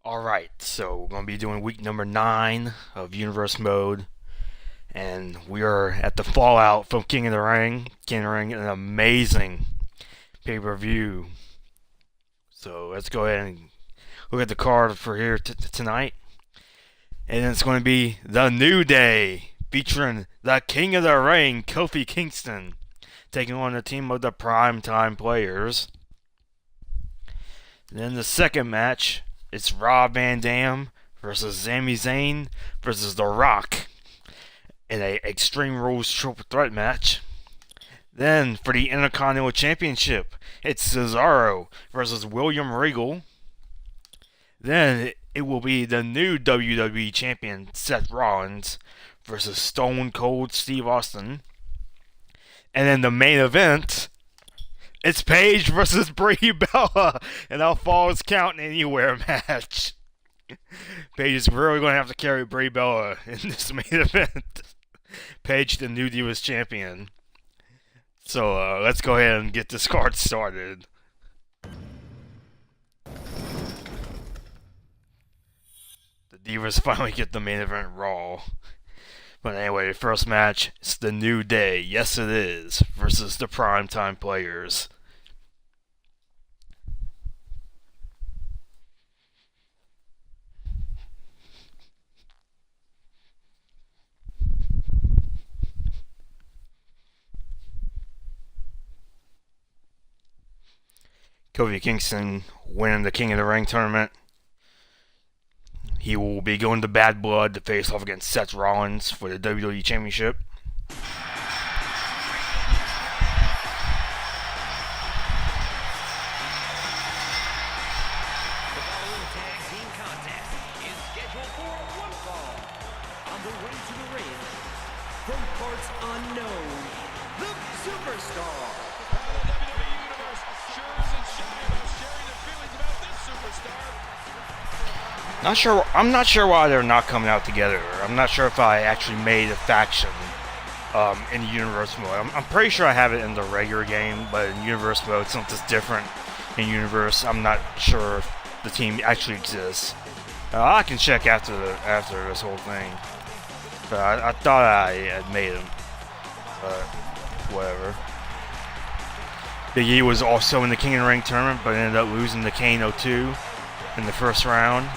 Alright, so we're going to be doing week number 9 of Universe Mode. And we are at the fallout from King of the Ring. King of the Ring, an amazing pay-per-view. So let's go ahead and look at the card for here tonight. And it's going to be The New Day, featuring the King of the Ring, Kofi Kingston, taking on the team of the Primetime Players. And then the second match, it's Rob Van Dam versus Sami Zayn versus The Rock in a Extreme Rules Triple Threat match. Then for the Intercontinental Championship, it's Cesaro versus William Regal. Then it will be the new WWE Champion Seth Rollins versus Stone Cold Steve Austin. And then the main event, it's Paige versus Brie Bella in a Falls Count Anywhere match. Paige is really going to have to carry Brie Bella in this main event. Paige, the new Divas Champion. So let's go ahead and get this card started. The Divas finally get the main event Raw. But anyway, the first match, it's The New Day, yes it is, versus the Primetime Players. Kofi Kingston winning the King of the Ring tournament. He will be going to Bad Blood to face off against Seth Rollins for the WWE Championship. From parts unknown, the Superstar. I'm not sure why they're not coming out together. I'm not sure if I actually made a faction in the Universe mode. I'm pretty sure I have it in the regular game, but in Universe mode, something's different in Universe. I'm not sure if the team actually exists. I can check after this whole thing. But I thought I had made them. But whatever. Big E was also in the King of the Ring tournament, but ended up losing to Kane 02 in the first round.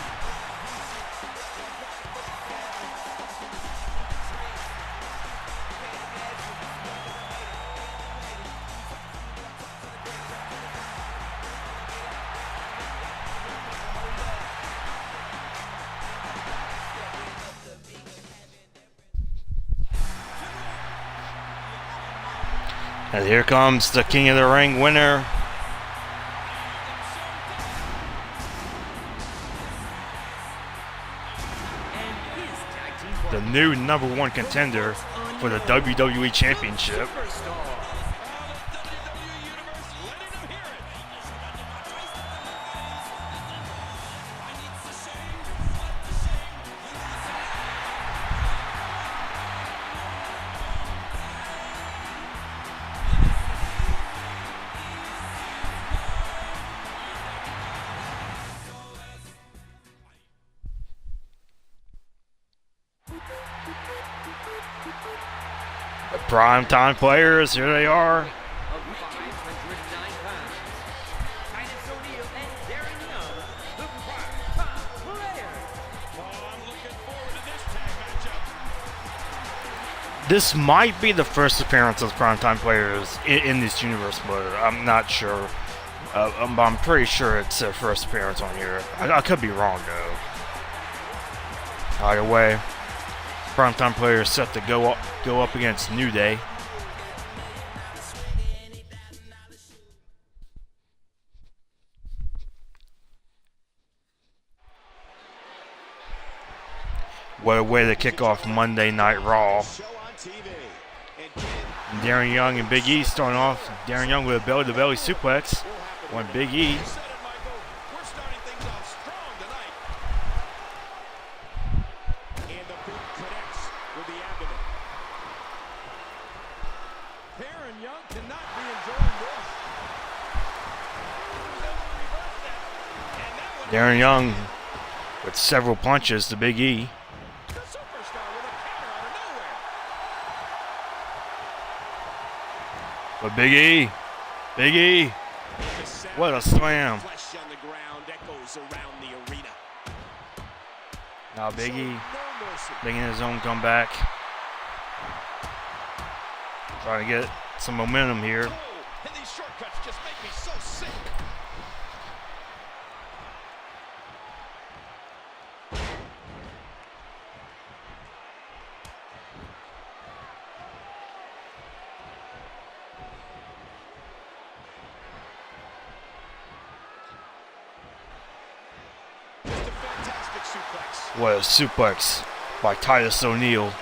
And here comes the King of the Ring winner. The new #1 contender for the WWE Championship. The Primetime Players, here they are. This might be the first appearance of Primetime Players in this Universe mode. I'm not sure. I'm pretty sure it's their first appearance on here. I could be wrong, though. Either way, Primetime Players set to go up against New Day. What a way to kick off Monday Night Raw. Darren Young and Big E starting off. Darren Young with a belly-to-belly suplex on Big E. Darren Young with several punches to Big E. The superstar with a counter out of nowhere. But Big E, what a slam. Flesh on the ground echoes around the arena. Now Big E No mercy. making his own comeback. Trying to get some momentum here. Oh, and these shortcuts just make me so sick. Just a fantastic suplex. What a suplex by Titus O'Neil.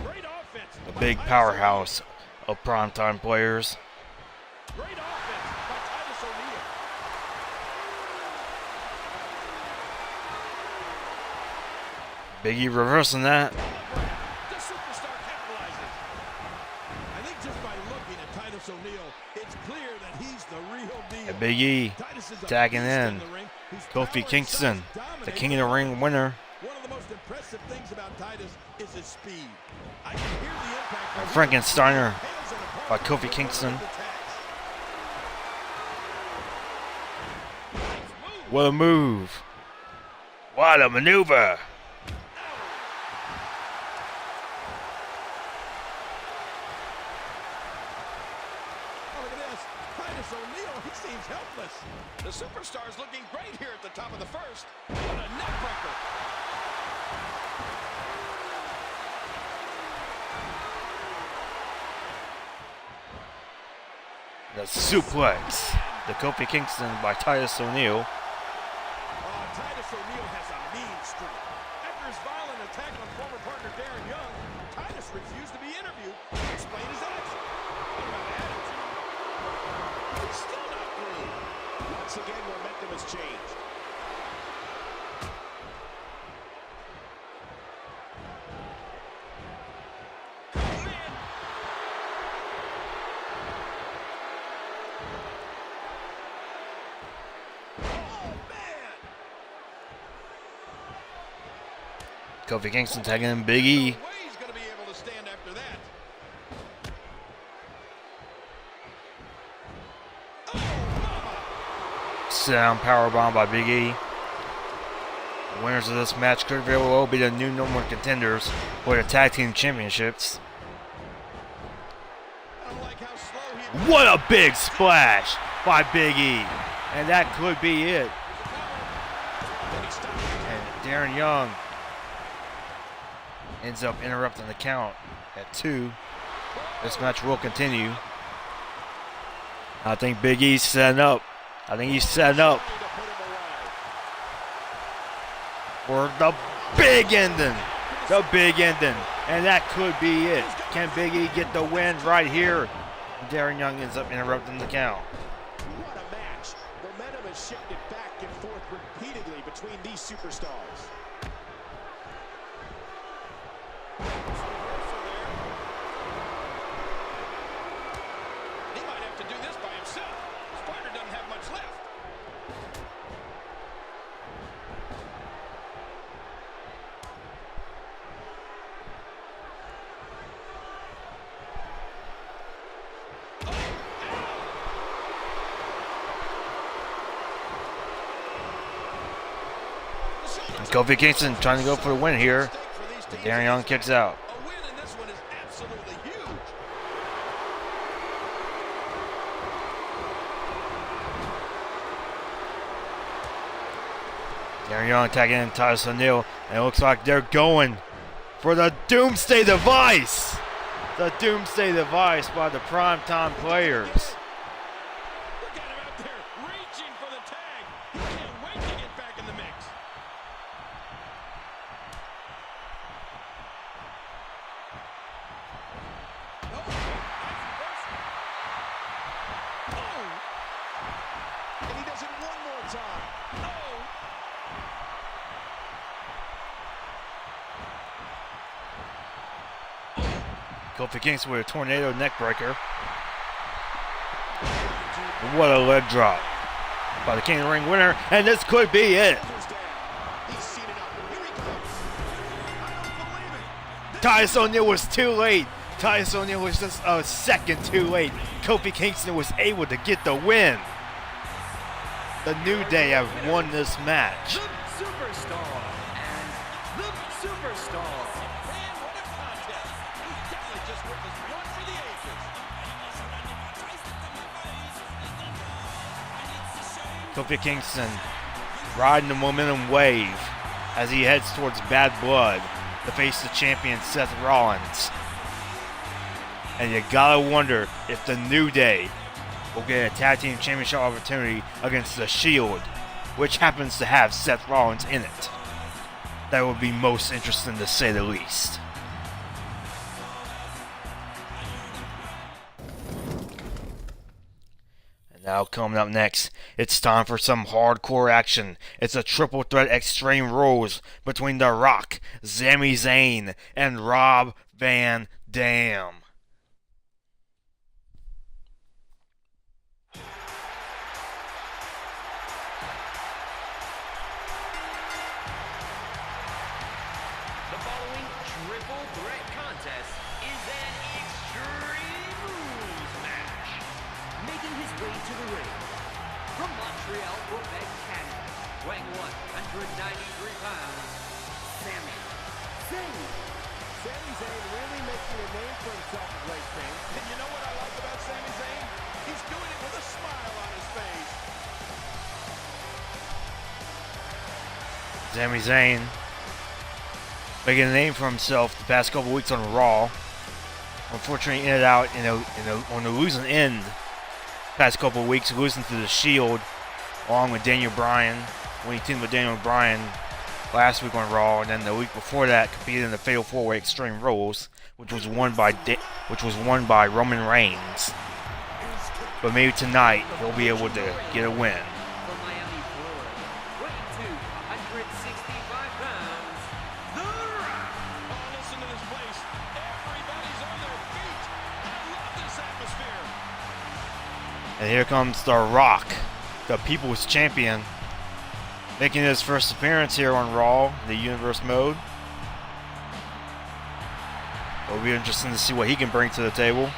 Great offense. A by big Titus powerhouse of primetime players. O'Neil. Great offense by Titus O'Neil. Big E reversing that. The superstar capitalizes. I think just by looking at Titus O'Neil, it's clear that he's the real deal. And Big E Titus is a tagging beast in. the ring, whose Kofi power and Kingston, size the dominate King of the Ring winner. One of the most impressive things about Titus is his speed. I can hear the impact. And Frankensteiner Pales in a by part Kofi of Kingston. the attacks. What a move. What a maneuver. Oh, look at this. Titus O'Neil, he seems helpless. The superstar's looking great here at the top of the first. What a neck breaker. The suplex. The Kofi Kingston by Titus O'Neil. Titus O'Neil has a mean streak. After his violent attack on former partner Darren Young, Titus refused to be interviewed to explain his action. What about attitude? It's still not clean. Once again, momentum has changed. Oh, man. Oh, man. Kofi Kingston tagging in Big E. No way he's going to be able to stand after that. Sit down powerbomb by Big E. The winners of this match could very well be the new number one contenders for the tag team championships. I don't like how slow he What a big splash by Big E. And that could be it. And Darren Young ends up interrupting the count at 2. This match will continue. I think Big E's setting up. I think he's setting up for the big ending. The big ending. And that could be it. Can Big E get the win right here? Darren Young ends up interrupting the count. What a match. Momentum has shifted back and forth repeatedly between these superstars. He might have to do this by himself. His partner doesn't have much left. Kofi Kingston trying to go for the win here. But Darren Young kicks out. A win in this one is absolutely huge. Darren Young tagging in Titus O'Neil. And it looks like they're going for the Doomsday Device. The Doomsday Device by the Primetime Players. Look at him out there reaching for the tag. He can't wait to get back in the mix. And he does it one more time. Kofi Kingston with a tornado neck breaker. What a leg drop. by the King of the Ring winner, and this could be it. He's seated up. Here he comes. I don't believe it. Titus O'Neil was too late. Titus O'Neil was just a second too late. Kofi Kingston was able to get the win. The New Day have won this match. The Superstar and the Superstar. Man, what a contest. We definitely just witnessed one for the ages. Kofi Kingston riding the momentum wave as he heads towards Bad Blood to face the champion Seth Rollins. And you gotta wonder if the New Day will get a tag team championship opportunity against the Shield, which happens to have Seth Rollins in it. That would be most interesting to say the least. And now coming up next, it's time for some hardcore action. It's a triple threat Extreme Rules between The Rock, Sami Zayn, and Rob Van Dam. Sami Zayn really making a name for himself of late, Paige. And you know what I like about Sami Zayn? He's doing it with a smile on his face. Sami Zayn making a name for himself the past couple weeks on Raw. Unfortunately, ended out on the losing end. Past couple weeks, losing to the Shield, along with Daniel Bryan when he teamed with Daniel Bryan last week on Raw, and then the week before that, competed in the Fatal 4-Way Extreme Rules, which was won by Roman Reigns. But maybe tonight he'll be able to get a win. From Miami, Florida, weighing 265 pounds, The Rock. Oh, listen to this place. Everybody's on their feet. I love this atmosphere. And here comes The Rock, the People's Champion, making his first appearance here on Raw, the Universe mode. It'll be interesting to see what he can bring to the table.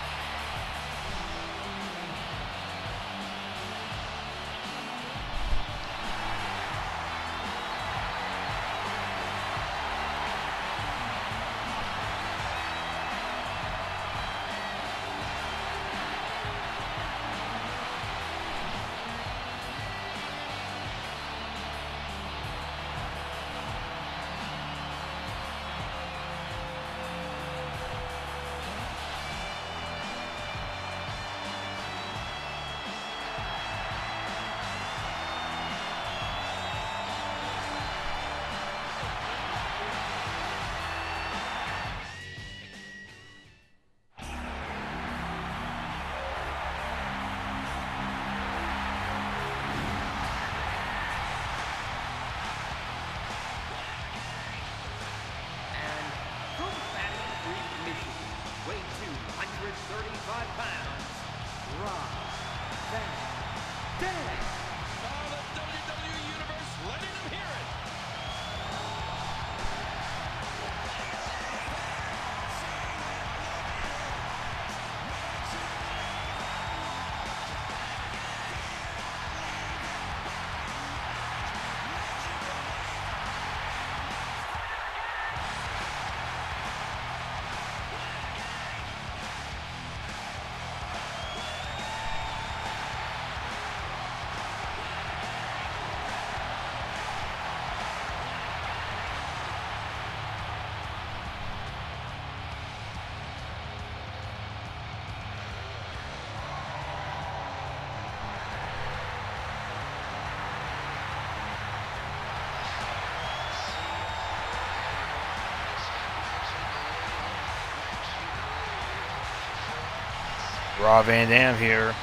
Rob Van Dam here,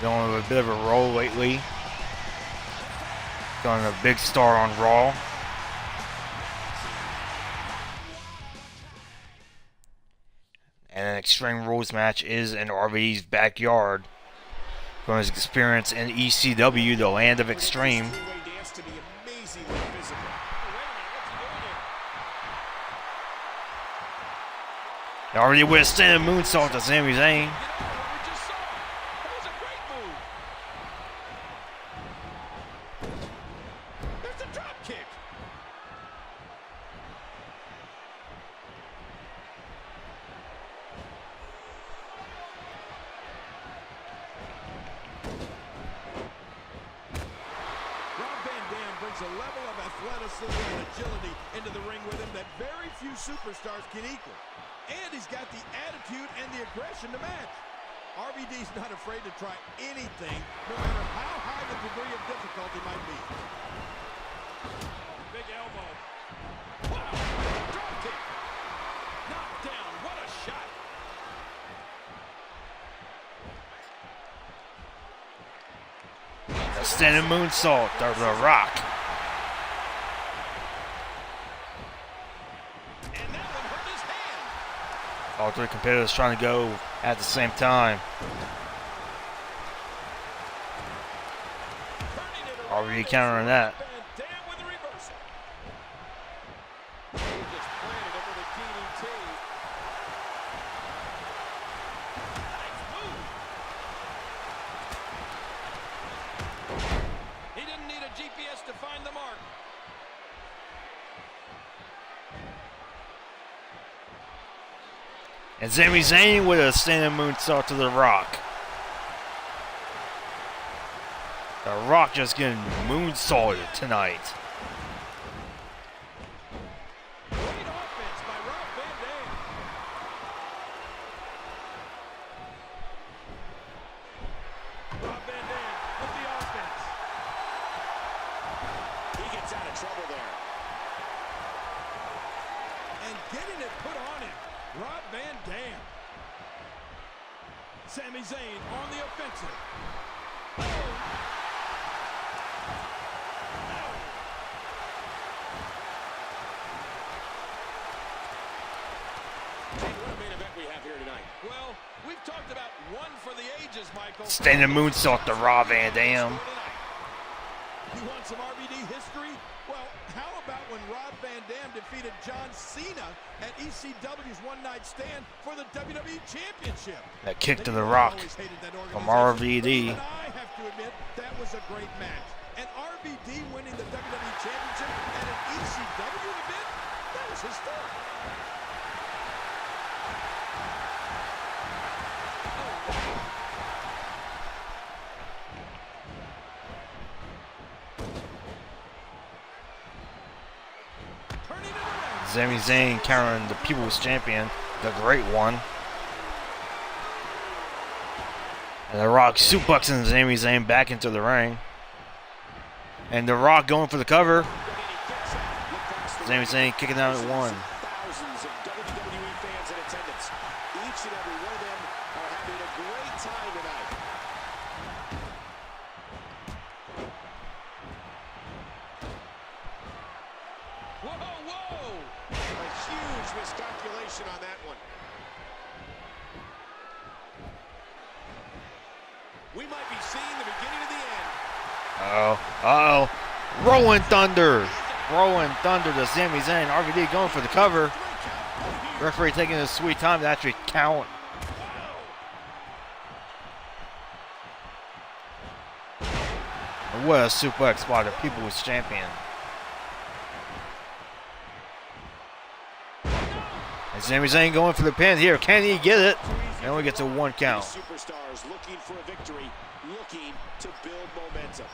going with a bit of a roll lately. Going a big star on Raw. And an Extreme Rules match is in RVD's backyard. from his experience in ECW, the land of extreme. Already with a standing moonsault to Sami Zayn. A level of athleticism and agility into the ring with him that very few superstars can equal. And he's got the attitude and the aggression to match. RVD's not afraid to try anything, no matter how high the degree of difficulty might be. Big elbow. Wow! Drop kick. Knocked down. What a shot. A standing moonsault to The Rock. All three competitors trying to go at the same time. Already countering that. He didn't need a GPS to find the mark. And Sami Zayn with a standing moonsault to The Rock. The Rock just getting moonsaulted tonight. Great offense by Rob Van Dam. Rob Van Dam with the offense. He gets out of trouble there. And getting it put on him. Rob Van Dam. Sami Zayn on the offensive. Oh. What a main event we have here tonight. Well, we've talked about one for the ages, Michael. Standing moonsault to Rob Van Dam. You want some RVD history? Well, how about when Rob Van Dam defeated John Cena at ECW's One Night Stand for the WWE Championship? That kick to The Rock from RVD. And I have to admit, that was a great match. And RVD winning the WWE Championship at an ECW event, that was historic. Sami Zayn countering the People's Champion, the Great One. And The Rock suplexing Sami Zayn back into the ring. And The Rock going for the cover. Sami Zayn kicking out at one. Thousands of WWE fans in attendance. Each and every one of them are having a great time tonight. Whoa, whoa! A huge miscalculation on that one. We might be seeing the beginning of the end. Uh-oh. Rolling Thunder. Rolling Thunder to Sami Zayn. RVD going for the cover. Referee taking his sweet time to actually count. And what a suplex by the People's Champion. And Sami Zayn going for the pin here. Can he get it? And we get to one count. Superstars looking for a victory, looking to build momentum.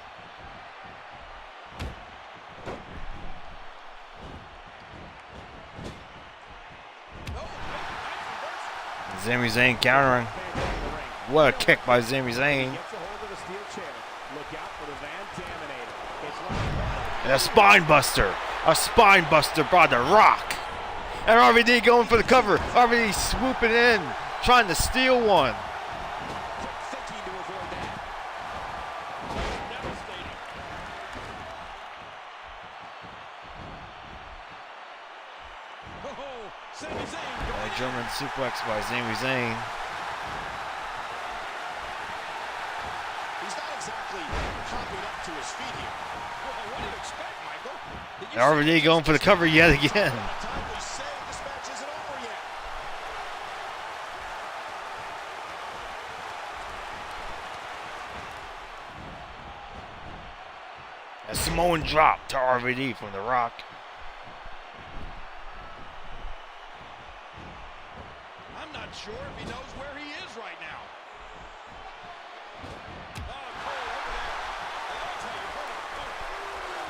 Sami Zayn countering. What a kick by Sami Zayn. And a spine buster. A spine buster by The Rock. And RVD going for the cover. RVD swooping in, trying to steal one. A German suplex by Sami Zayn. quickly hopping up to his feet here. Well, what do you expect, Michael? Did you RVD going for the cover yet again. time we say this match isn't over yet? A Samoan drop to RVD from The Rock. I'm not sure if he knows where he is right now. Oh, Cole, over there. And I'll tell you what,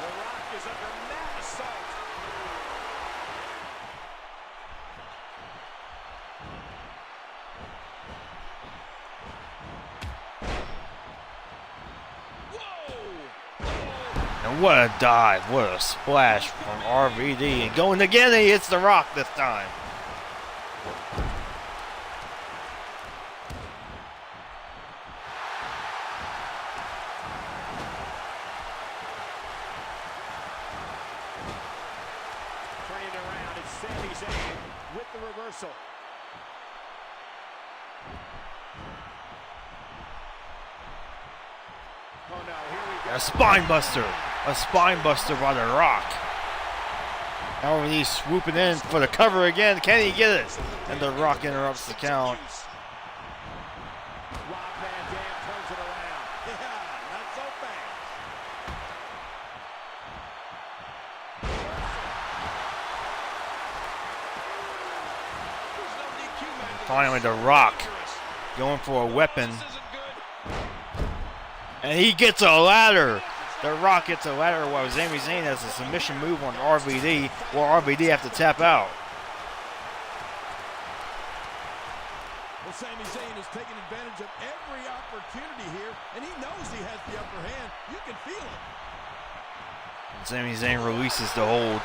The Rock is under mad assault. And what a dive, what a splash from RVD. And going again, he hits The Rock this time. Turning around, it's Sami Zayn with the reversal. Oh no, here we go. A spine buster. A spine buster by The Rock. RVD swooping in for the cover again. Can he get it? And The Rock interrupts the count. Rob Van Dam turns it around. Yeah, not so fast. There's no DQ match. Finally, The Rock going for a weapon. This isn't good. And he gets a ladder. The Rock gets a ladder while Sami Zayn has a submission move on RVD. Will RVD have to tap out? Well, Sami Zayn is taking advantage of every opportunity here, and he knows he has the upper hand. You can feel it. And Sami Zayn releases the hold.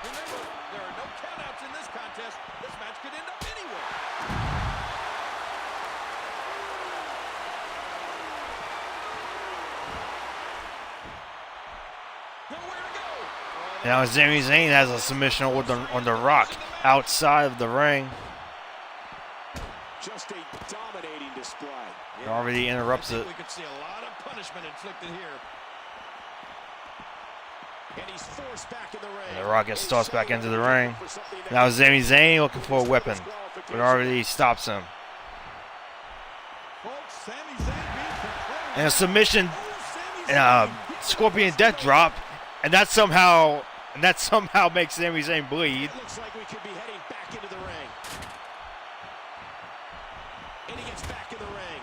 Remember, there are no countouts in this contest. This match could end up anywhere. Nowhere to go. Now Sami Zayn has a submission hold on The Rock outside of the ring. Just a dominating display. And RVD interrupts it. We could see a lot of punishment inflicted here. And he's forced back in the ring. And The Rock gets tossed back into the ring. Now Sami Zayn looking for a weapon, but RVD stops him. Folks, Sami Zayn being proclaimed. And a submission, Sami and Zayn. a Scorpion Death Drop, and that somehow makes Sami Zayn bleed. It looks like we could be heading back into the ring. And he gets back in the ring.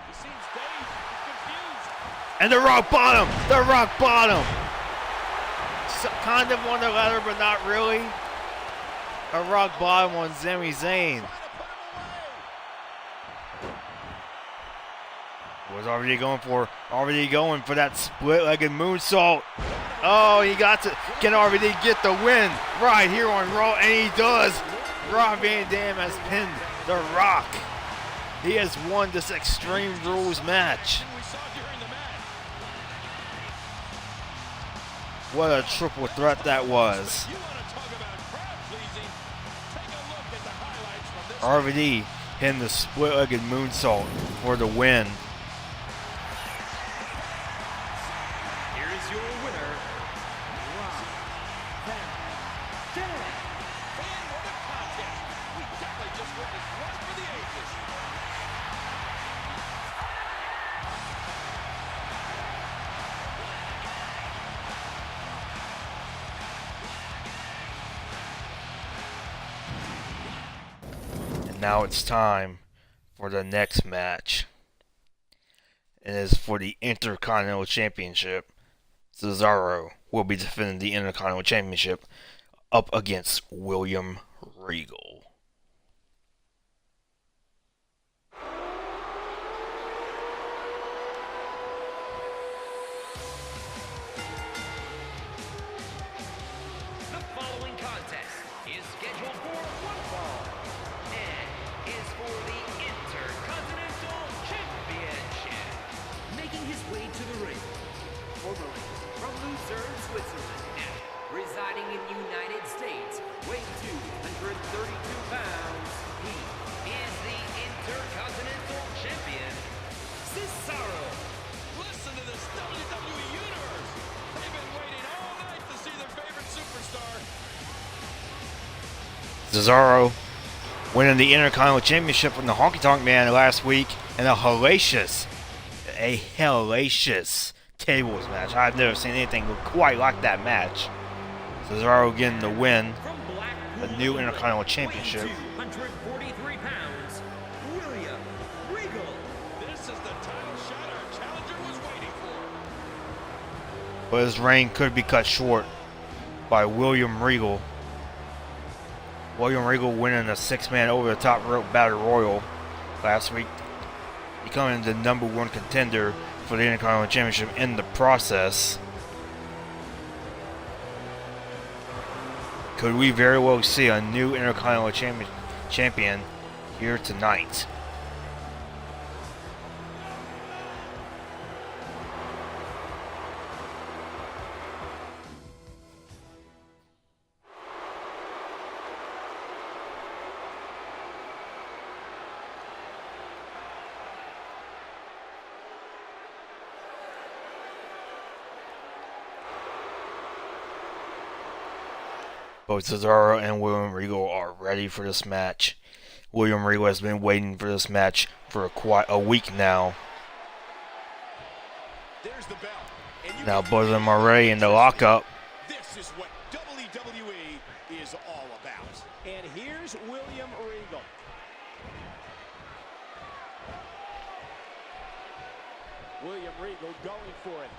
He seems dazed and confused. And The Rock bottom, The Rock bottom. Kind of on the ladder, but not really. A Rock bottom on Sami Zayn. Trying to put him away. Was already going for that split-legged moonsault. Oh, he got to. Can RVD get the win right here on Raw? And he does. Rob Van Dam has pinned The Rock. He has won this Extreme Rules match. We saw during the match. What a triple threat that was. You want to talk about crowd pleasing? Take a look at the highlights from this. RVD hitting the split-legged moonsault for the win. Here is your winner, Rob Van Dam. Man, what a contest. We definitely just witnessed one for the ages. And now it's time for the next match. It is for the Intercontinental Championship. Cesaro will be defending the Intercontinental Championship up against William Regal. The following contest is scheduled for one fall and is for the Intercontinental Championship. Making his way to the ring, formerly from Lucerne, Switzerland, and residing in United States, weighing 232 pounds, he is the Intercontinental Champion, Cesaro. Listen to this WWE Universe. They've been waiting all night to see their favorite superstar. Cesaro winning the Intercontinental Championship from the Honky Tonk Man last week in a hellacious tables match. I've never seen anything quite like that match. Cesaro getting the win, the new Intercontinental Championship. 243 pounds, William Regal. This is the title shot our challenger was waiting for. But his reign could be cut short by William Regal. William Regal winning a 6-man over-the-top rope battle royal last week, becoming the #1 contender for the Intercontinental Championship in the process. Could we very well see a new Intercontinental Champion here tonight? Both Cesaro and William Regal are ready for this match. William Regal has been waiting for this match for quite a week now. There's the bell. And Now both of them are ready in the lockup. this is what WWE is all about. And here's William Regal. William Regal going for it.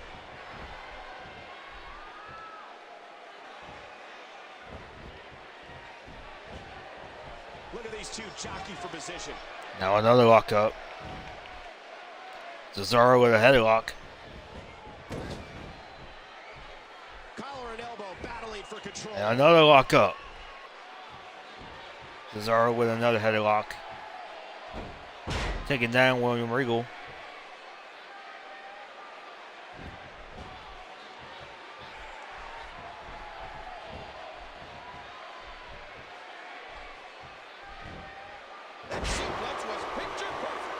Look at these two jockey for position. Now another lockup. Cesaro with a headlock. Collar and elbow battling for control. And another lockup. Cesaro with another headlock. Taking down William Regal. That suplex was picture perfect.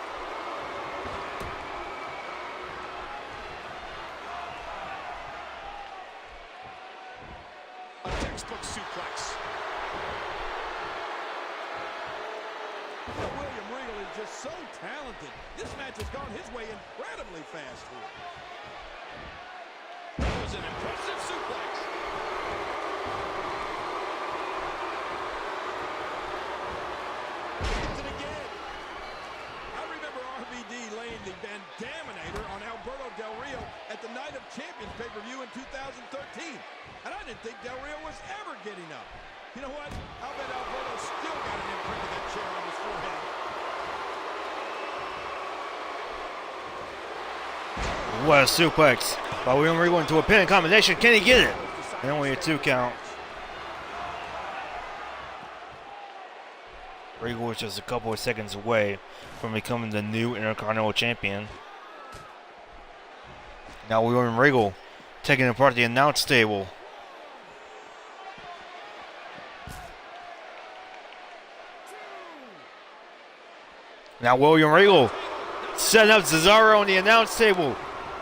A textbook suplex. William Regal is just so talented. This match has gone his way incredibly fast here. That was an impressive suplex. Hits it again. I remember RVD laying the bandaminator on Alberto Del Rio at the Night of Champions pay-per-view in 2013. And I didn't think Del Rio was ever getting up. You know what? I'll bet Alberto still got an imprint of that chair on his forehead. What a suplex by William Regal into a pin combination. Can he get it? And only a 2 count. Regal was just a couple of seconds away from becoming the new Intercontinental Champion. Now William Regal taking apart the announce table. Now William Regal setting up Cesaro on the announce table.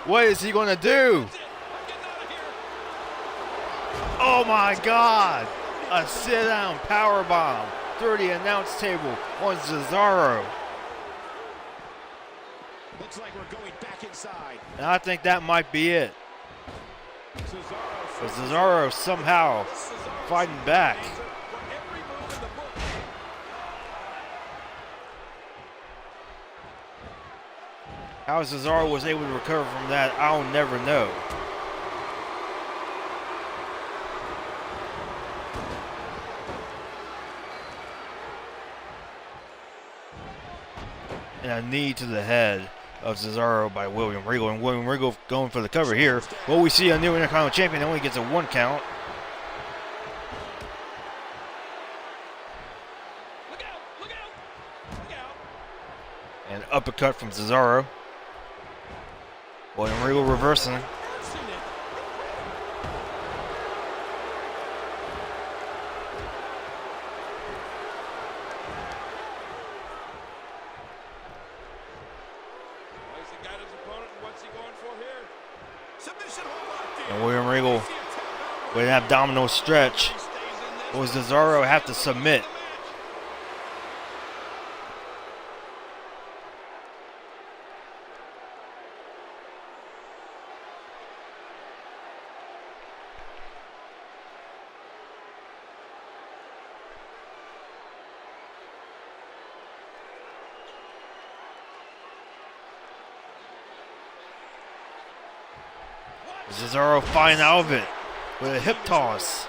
What is he going to do? Oh my God! A sit-down powerbomb through the announce table on Cesaro. Looks like we're going back inside. And I think that might be it. But Cesaro somehow fighting back. How Cesaro was able to recover from that, I'll never know. And a knee to the head of Cesaro by William Regal. And William Regal going for the cover here. Well, we see a new Intercontinental Champion only gets a 1 count. Look out! Look out! Look out! And uppercut from Cesaro. William Regal reversing. with an abdominal stretch. Or does Cesaro have to submit? Cesaro fighting out of it with a hip toss.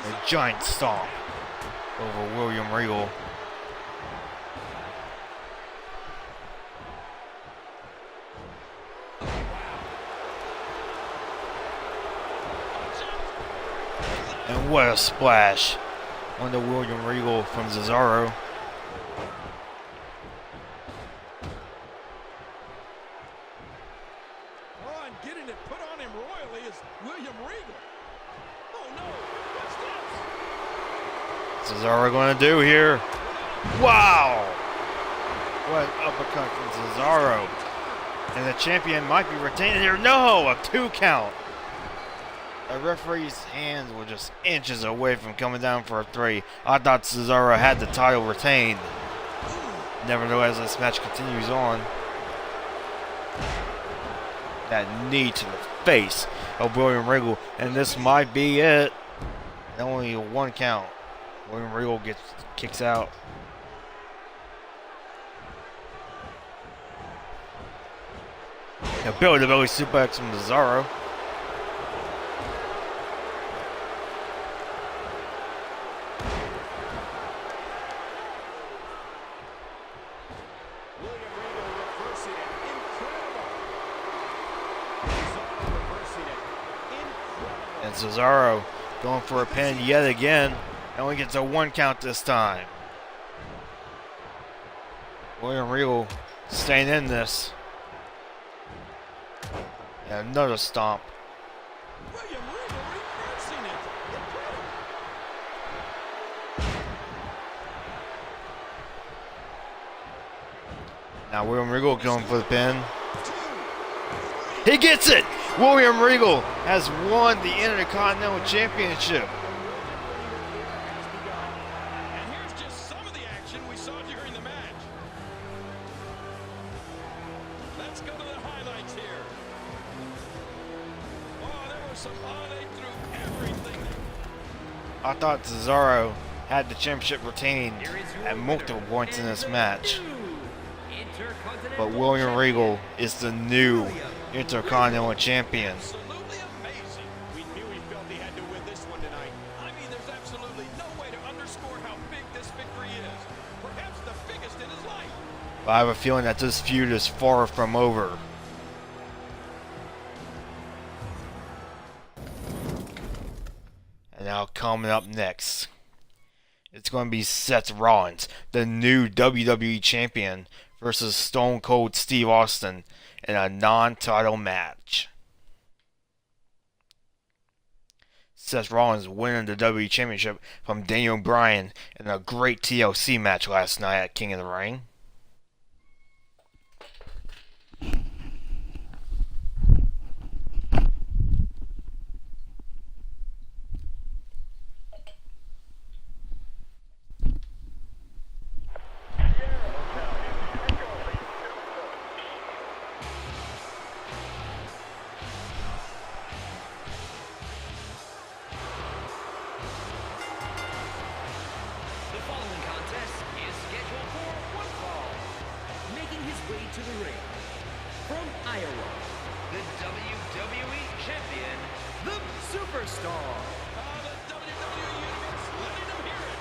A giant stomp over William Regal. And what a splash on the William Regal from Cesaro. Oh, and getting it put on him royally is William Regal. Oh no, what's this? Cesaro going to do here? Wow! What an uppercut from Cesaro. And the champion might be retained here. No, a 2 count. The referee's hands were just inches away from coming down for a 3. I thought Cesaro had the title retained. Nevertheless, this match continues on. That knee to the face of William Regal, and this might be it. Only a 1 count. William Regal kicks out. A belly-to-belly suplex from Cesaro. And Cesaro going for a pin yet again. Only gets a 1 count this time. William Regal staying in this. And another stomp. William Regal reversing it. Now William Regal going for the pin. He gets it! William Regal has won the Intercontinental Championship. And here's just some of the action we saw during the match. Let's go to the highlights here. Oh, there was some they threw everything. I thought Cesaro had the championship retained at multiple points in this match. But William Regal is the new Intercontinental Champion. Absolutely amazing. We knew he felt he had to win this one tonight. I mean, there's absolutely no way to underscore how big this victory is. Perhaps the biggest in his life. But I have a feeling that this feud is far from over. And now coming up next, it's going to be Seth Rollins, the new WWE Champion, versus Stone Cold Steve Austin in a non-title match. Seth Rollins winning the WWE Championship from Daniel Bryan in a great TLC match last night at King of the Ring. To the ring, from Iowa, the WWE Champion, the Superstar. The WWE Universe letting them hear it.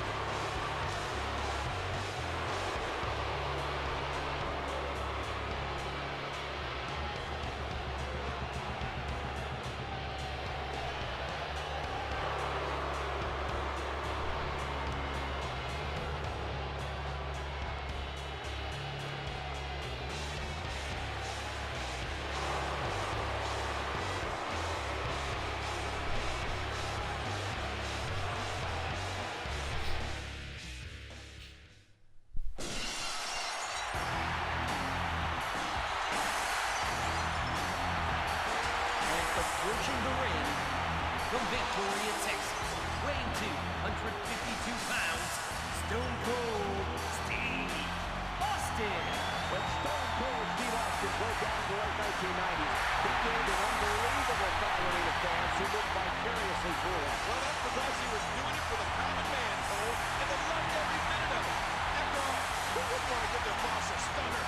Victoria, Texas, weighing 252 pounds, Stone Cold Steve Austin. When Stone Cold Steve Austin broke out in the late 1990s, he gained an unbelievable following of fans who lived vicariously through him. Well, that's because he was doing it for the common man, Cole, and they loved every minute of it. After all, who wouldn't want to give their boss a stunner?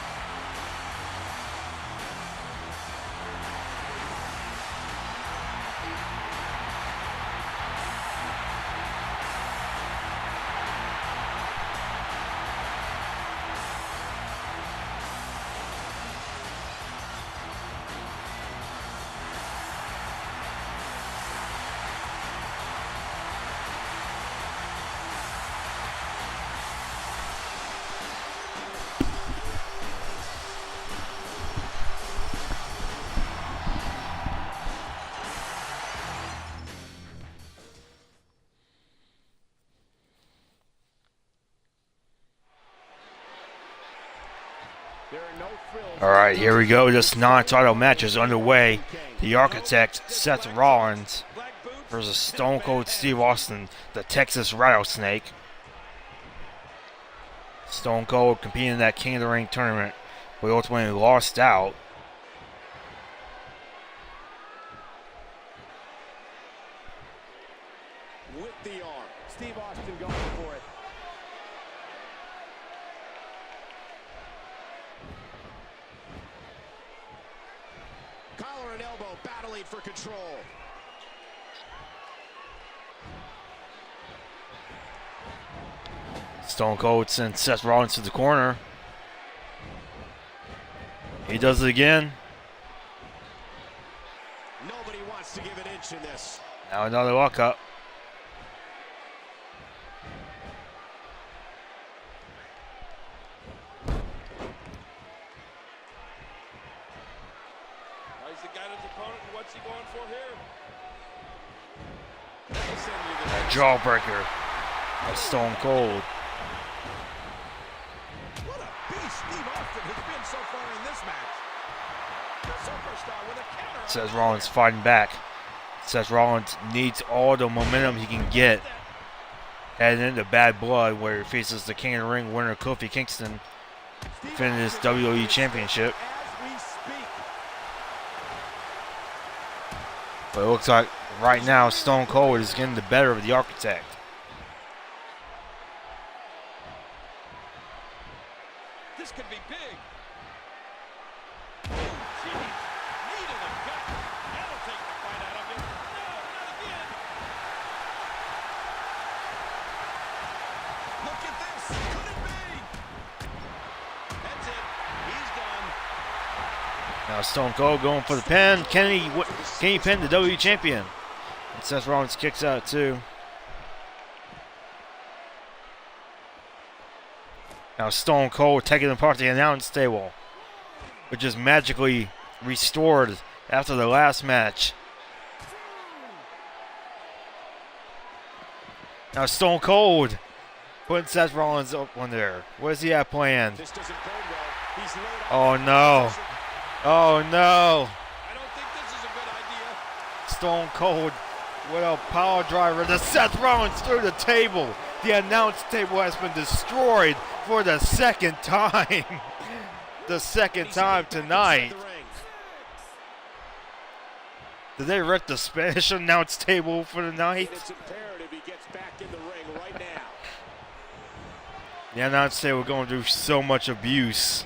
Alright, here we go. This non-title match is underway. The Architect, Seth Rollins, versus Stone Cold Steve Austin, the Texas Rattlesnake. Stone Cold competing in that King of the Ring tournament, but ultimately lost out. With the arm, Steve Austin going for it. Collar and elbow battling for control. Stone Cold sends Seth Rollins to the corner. He does it again. Nobody wants to give an inch in this. Now another lockup. He's the guy his opponent, and what's he going for here? A jawbreaker by Stone Cold. What a beast Steve Austin has been so far in this match. The superstar with a counter. Seth Rollins fighting back. Seth Rollins needs all the momentum he can get heading into Bad Blood, where he faces the King of the Ring winner Kofi Kingston, defending his WWE Championship. As we speak. But it looks like right now Stone Cold is getting the better of the Architect. This could be big. Oh, geez. Knee to the gut. That'll take the fight out of you. No, not again. Look at this. Could it be? That's it. He's done. Now Stone Cold going for the pin. Can he pin the WWE Champion? And Seth Rollins kicks out too. Now Stone Cold taking apart the announce table, which is magically restored after the last match. Now Stone Cold putting Seth Rollins up on there. What does he have planned? This doesn't bode well. He's laid off. Oh no. Oh no. I don't think this is a good idea. Stone Cold with a power driver to Seth Rollins through the table. The announce table has been destroyed for the second time. The second time tonight. Did they wreck the Spanish announce table for the night? It's imperative he gets back in the ring right now. The announce table going through so much abuse.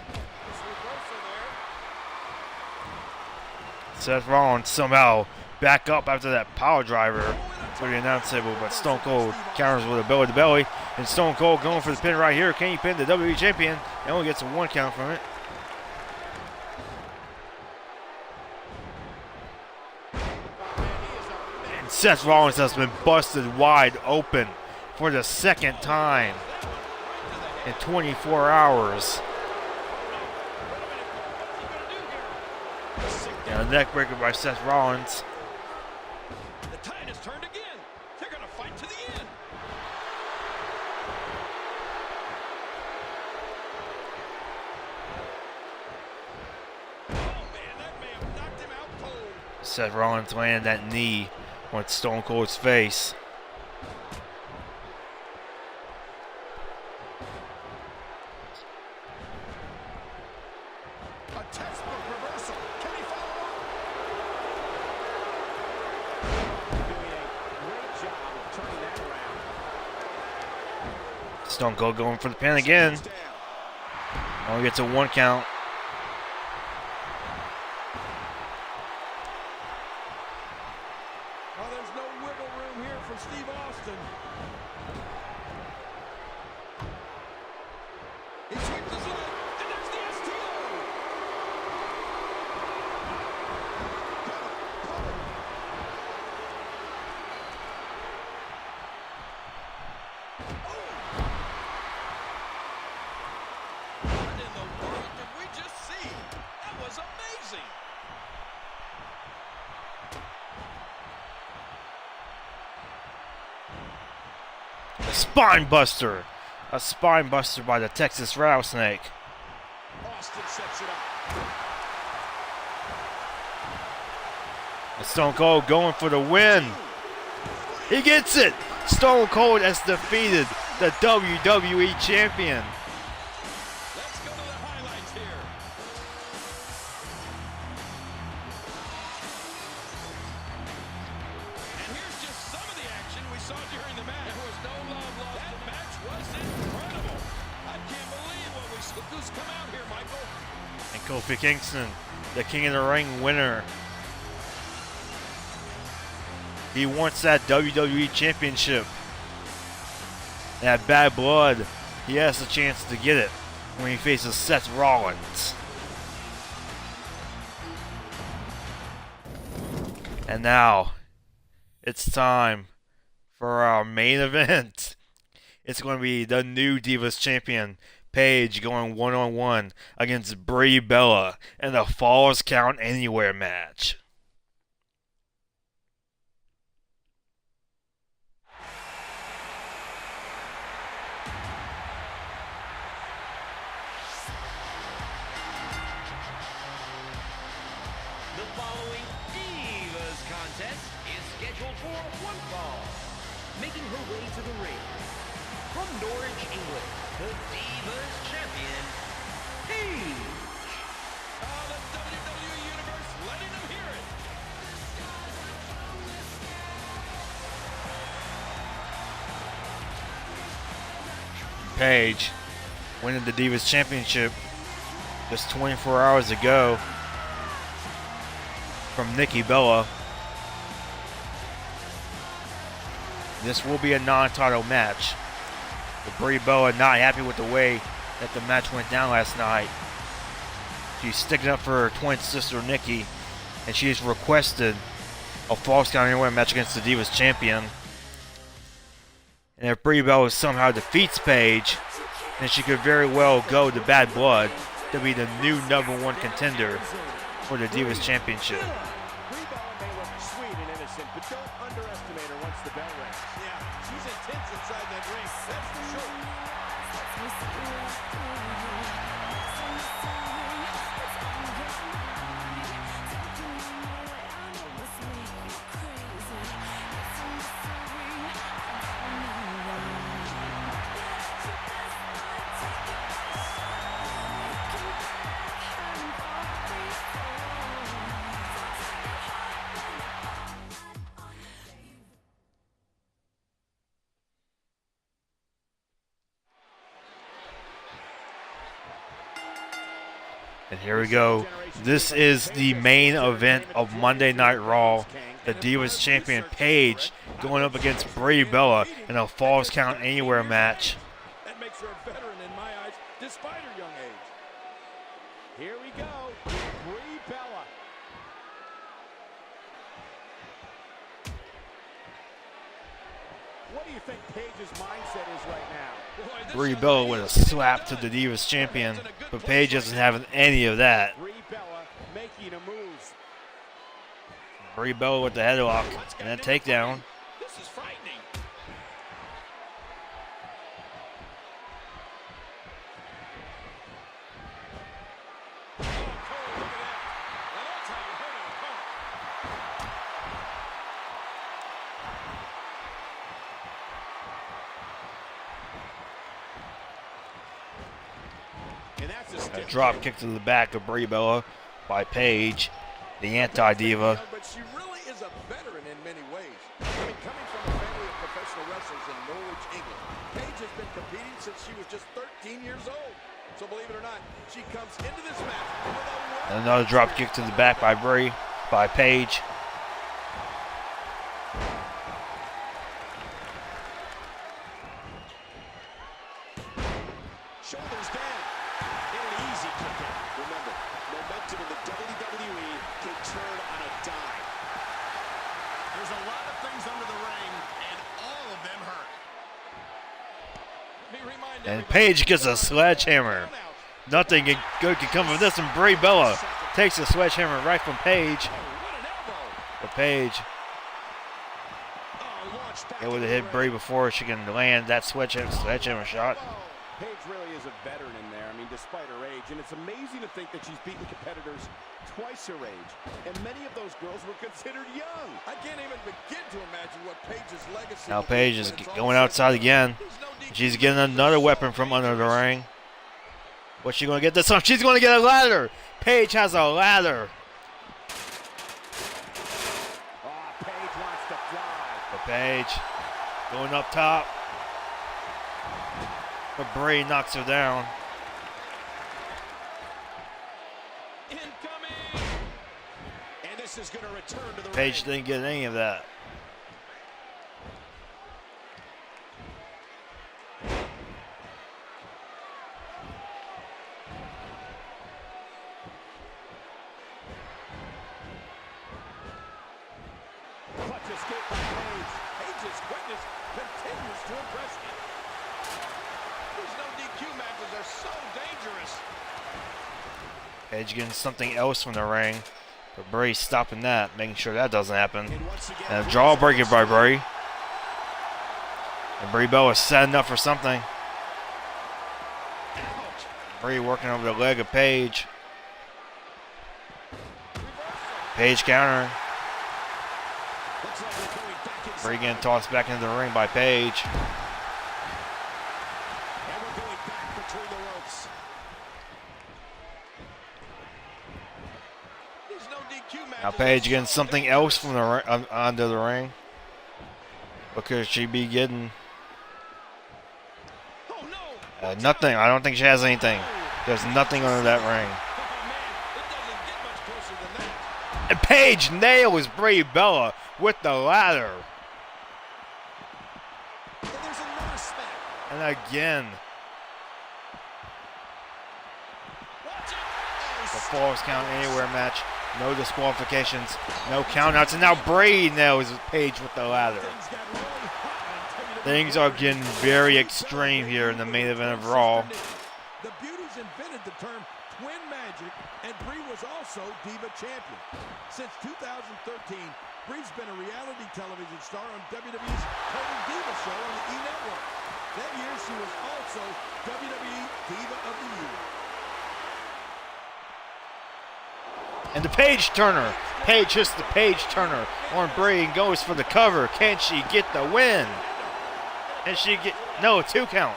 Seth Rollins somehow back up after that power driver for the announce table, but Stone Cold counters with a belly to belly, and Stone Cold going for the pin right here. Can he pin the WWE Champion? And only gets a 1 count from it. And Seth Rollins has been busted wide open for the second time in 24 hours. And a neck breaker by Seth Rollins. The tide has turned again. They're going to fight to the end. Oh, man, that may have knocked him out cold. Seth Rollins landed that knee on Stone Cold's face. A textbook reversal. Can he follow up? Doing a great job of turning that around. Stone Cold going for the pin again. Only gets a 1 count. Oh, there's no wiggle room here for Steve Austin. He sweeps his leg, and there's the STO. What in the world did we just see? That was amazing. A spine buster. A spine buster by the Texas Rattlesnake. Austin sets it up. And Stone Cold going for the win. He gets it. Stone Cold has defeated the WWE Champion. Let's go to the highlights here. And here's just some of the action we saw during the match. There was no love lost. That match was incredible. I can't believe what we saw. Who's come out here, Michael? And Kofi Kingston, the King of the Ring winner. He wants that WWE Championship. That bad blood, he has a chance to get it when he faces Seth Rollins. And now, it's time for our main event. It's going to be the new Divas Champion, Paige, going one-on-one against Brie Bella in the Falls Count Anywhere match. The following Divas contest is scheduled for one fall. Making her way to the ring, from Norwich, England, the Divas Champion, Paige. Oh, the WWE Universe letting them hear it. Paige winning the Divas Championship just 24 hours ago from Nikki Bella. This will be a non-title match. But Brie Bella not happy with the way that the match went down last night. She's sticking up for her twin sister Nikki, and she has requested a Falls Count Anywhere match against the Divas Champion. And if Brie Bella somehow defeats Paige, then she could very well go to Bad Blood to be the new #1 contender for the Divas Championship. Brie Bella may look sweet and innocent, but don't underestimate her once the bell rings. Yeah, she's intense inside that ring, that's for sure. And here we go. This is the main event of Monday Night Raw. The Divas Champion Paige going up against Brie Bella in a Falls Count Anywhere match. That makes her a veteran in my eyes, despite her young age. Here we go, Brie Bella. What do you think Paige's mindset is right now? Boy, Brie Bella with a slap to the Divas Champion, but Paige doesn't have any of that. Brie Bella making a move. Brie Bella with the headlock and that takedown. This is frightening. Oh, Cole, look at that. Now that's how you hurt an opponent. And that's a A stiff drop kick. kick to the back of Brie Bella by Paige, the anti-diva. But she really is a veteran in many ways. I mean, coming from a family of professional wrestlers in Norwich, England, Paige has been competing since she was just 13 years old. So believe it or not, she comes into this match with a And another drop kick to the back by Paige. shoulders down. And an easy kick out. Remember, momentum in the WWE can turn on a dime. There's a lot of things under the ring, and all of them hurt. Let me remind And everybody, Paige gets a sledgehammer. Nothing good can come of this, and Brie Bella takes a sledgehammer right from Paige. Oh, what an elbow. But Paige, Oh, launched back it would have into hit the Brie ring. before she can land that sledgehammer shot. Paige really is a veteran in there, I mean, despite her age. And it's amazing to think that she's beaten competitors twice her age. And many of those girls were considered young. I can't even begin to imagine what Paige's legacy Now will be Paige is when it's all going said outside and done. again. There's no DQ She's getting matches another are weapon so from under the dangerous. ring. What's she going to get this time? She's going to get a ladder. Paige has a ladder. Oh, Paige wants to fly. But Paige going up top. But Brie knocks her down. Incoming! And this is going to return to the Paige ring. didn't get any of that. Clutch escape by Paige. Paige's quickness continues to impress me. These no DQ matches are so dangerous. Paige getting something else from the ring. But Brie stopping that, making sure that doesn't happen. And once again, And a jawbreaker by Brie. And Brie Bella setting up for something. Ouch. Brie working over the leg of Paige. Paige counter. Looks like we're going back inside. Brie getting tossed back into the ring by Paige. And we're going back between the ropes. These no DQ matches Now Paige are getting so something else dangerous. from the onto the ring. Because she be getting Oh no! nothing. I don't think she has anything. There's nothing under that ring. Oh man, it doesn't get much closer than that. And Paige nails Brie Bella with the ladder. And there's another smack. And again, Watch it. Oh, the falls count anywhere match. No disqualifications, no countouts. And now Brie nails Paige with the ladder. things got really hot on WWE. Things are getting very extreme here in the main event of Raw. The Beauties invented the term twin magic, and Brie was also Diva Champion. Since 2013, Brie's been a reality television star on WWE's Total Diva show on the E! Network. That year, she was also WWE Diva of the Year. And the Paige Turner. Paige hits the Paige Turner on Brie and goes for the cover. Can she get the win? And she get no 2 count.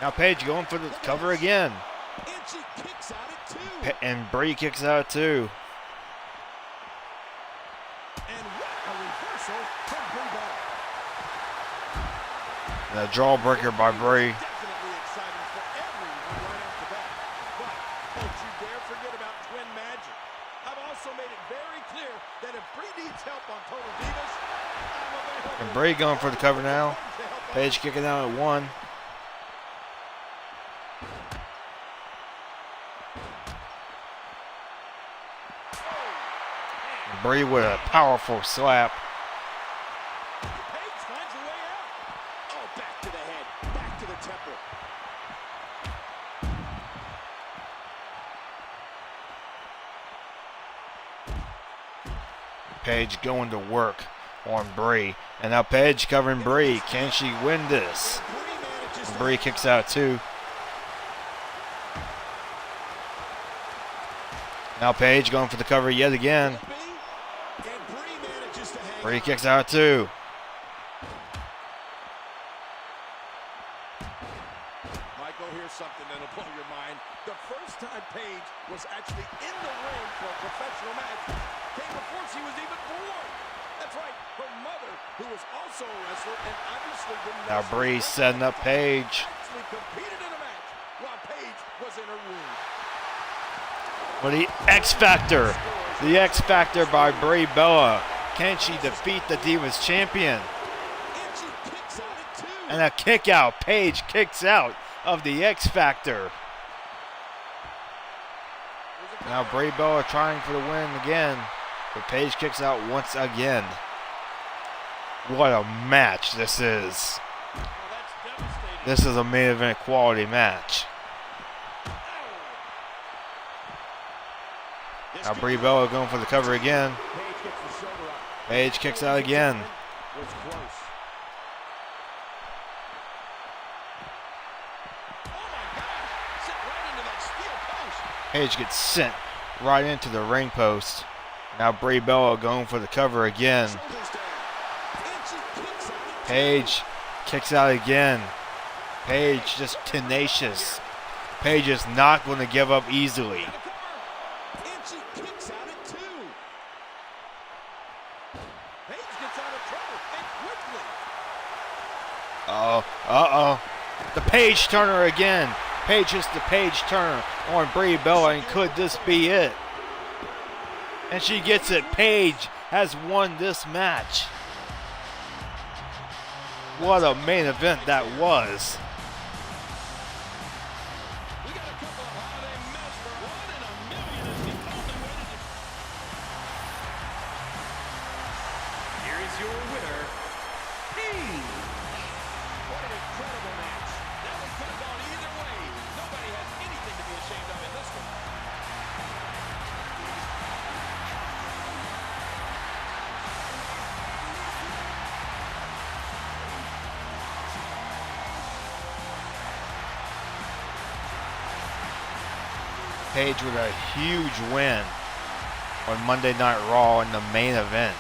Now Paige going for the cover again. And she kicks out at two. And Brie kicks out too. And what a reversal from Brie Bella. And a jawbreaker by Brie. Definitely exciting for everyone right off the bat. But don't you dare forget about twin magic. I've also made it very clear that if Brie needs help on Total Divas, I'm available. And Brie going for the cover now. To help Paige kicking out at 1. And Brie with a powerful slap. Paige finds a way out. Oh, back to the head, back to the temple. Paige going to work on Brie. And now Paige covering Brie. Can she win this? Brie manages to Brie kicks out too. Now Paige going for the cover yet again. and Brie manages to hang Brie on. kicks out too. Michael, here's something that'll blow your mind. The first time Paige was actually in the ring for a professional match came before she was even born. That's right, her mother, who was also a wrestler and obviously didn't know Now Brie's setting up Paige. actually competed in a match while Paige was in her room. For the X Factor. The X Factor by Brie Bella. Can she defeat the Divas Champion? And she kicks out at 2. And a kick out. Paige kicks out of the X Factor. Now Brie Bella trying for the win again. But Paige kicks out once again. What a match this is. Well, that's devastating. This is a main event quality match. Now Brie Bella going for the cover again. Paige gets the shoulder up. Paige kicks out again. Was close. Oh my gosh! Sent right into that steel post. Paige gets sent right into the ring post. Now Brie Bella going for the cover again. Shoulders down. And she kicks out at 2. Paige kicks out again. Paige just tenacious. Paige is not going to give up easily. And she kicks out at 2. Paige gets out of trouble and quickly. Uh-oh. The Paige Turner again. Paige hits the Paige Turner on Brie Bella, and could this be it? And she gets it. Paige has won this match. What a main event that was. We got a couple of holiday myths for 1 in a million as the only way to Here is your winner, Paige. What an incredible match. That one could have gone either way. Nobody has anything to be ashamed of in this one. Paige with a huge win on Monday Night Raw in the main event.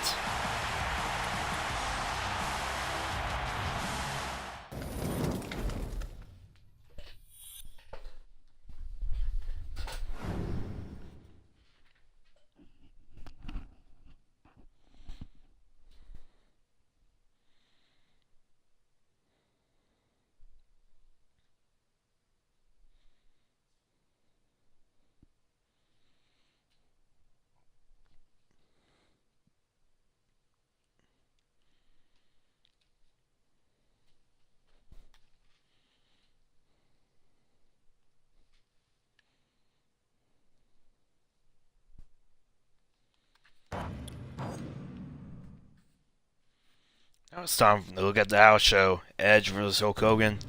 Now it's time to look at the house show. Edge versus Hulk Hogan.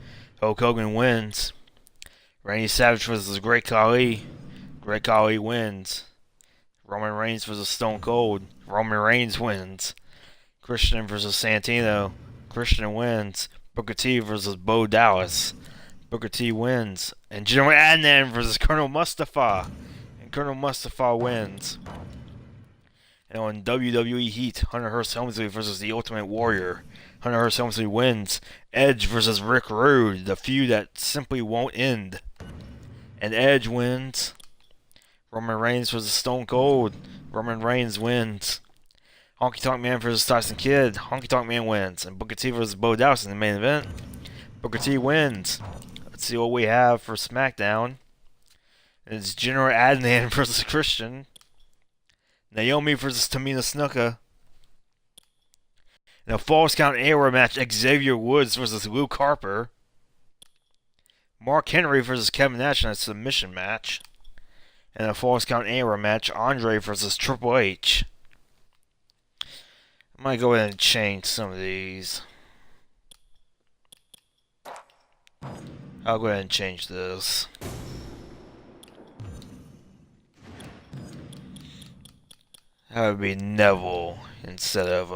Hulk Hogan wins. Randy Savage versus Great Khali. Great Khali wins. Roman Reigns versus Stone Cold. Roman Reigns wins. Christian versus Santino. Christian wins. Booker T versus Bo Dallas. Booker T wins. And General Adnan versus Colonel Mustafa. And Colonel Mustafa wins. And on WWE Heat, Hunter Hearst Helmsley versus The Ultimate Warrior. Hunter Hearst Helmsley wins. Edge versus Rick Rude, the feud that simply won't end. And Edge wins. Roman Reigns versus Stone Cold. Roman Reigns wins. Honky Tonk Man versus Tyson Kidd. Honky Tonk Man wins. And Booker T versus Bo Dallas in the main event. Booker T wins. Let's see what we have for SmackDown. It's General Adnan versus Christian. Naomi versus Tamina Snuka. In a Falls Count Anywhere match, Xavier Woods versus Luke Harper. Mark Henry versus Kevin Nash in a submission match. In a Falls Count Anywhere match, Andre versus Triple H. I might go ahead and change some of these. I'll go ahead and change this. That would be Neville instead of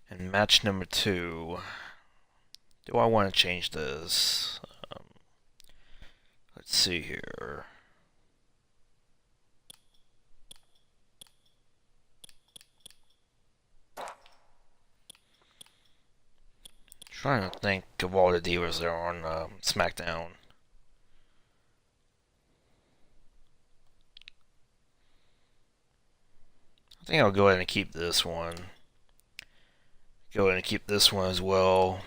And match number 2. Do I want to change this? Let's see here. Trying to think of all the divas that are on SmackDown. I think I'll go ahead and keep this one. Go ahead and keep this one as well.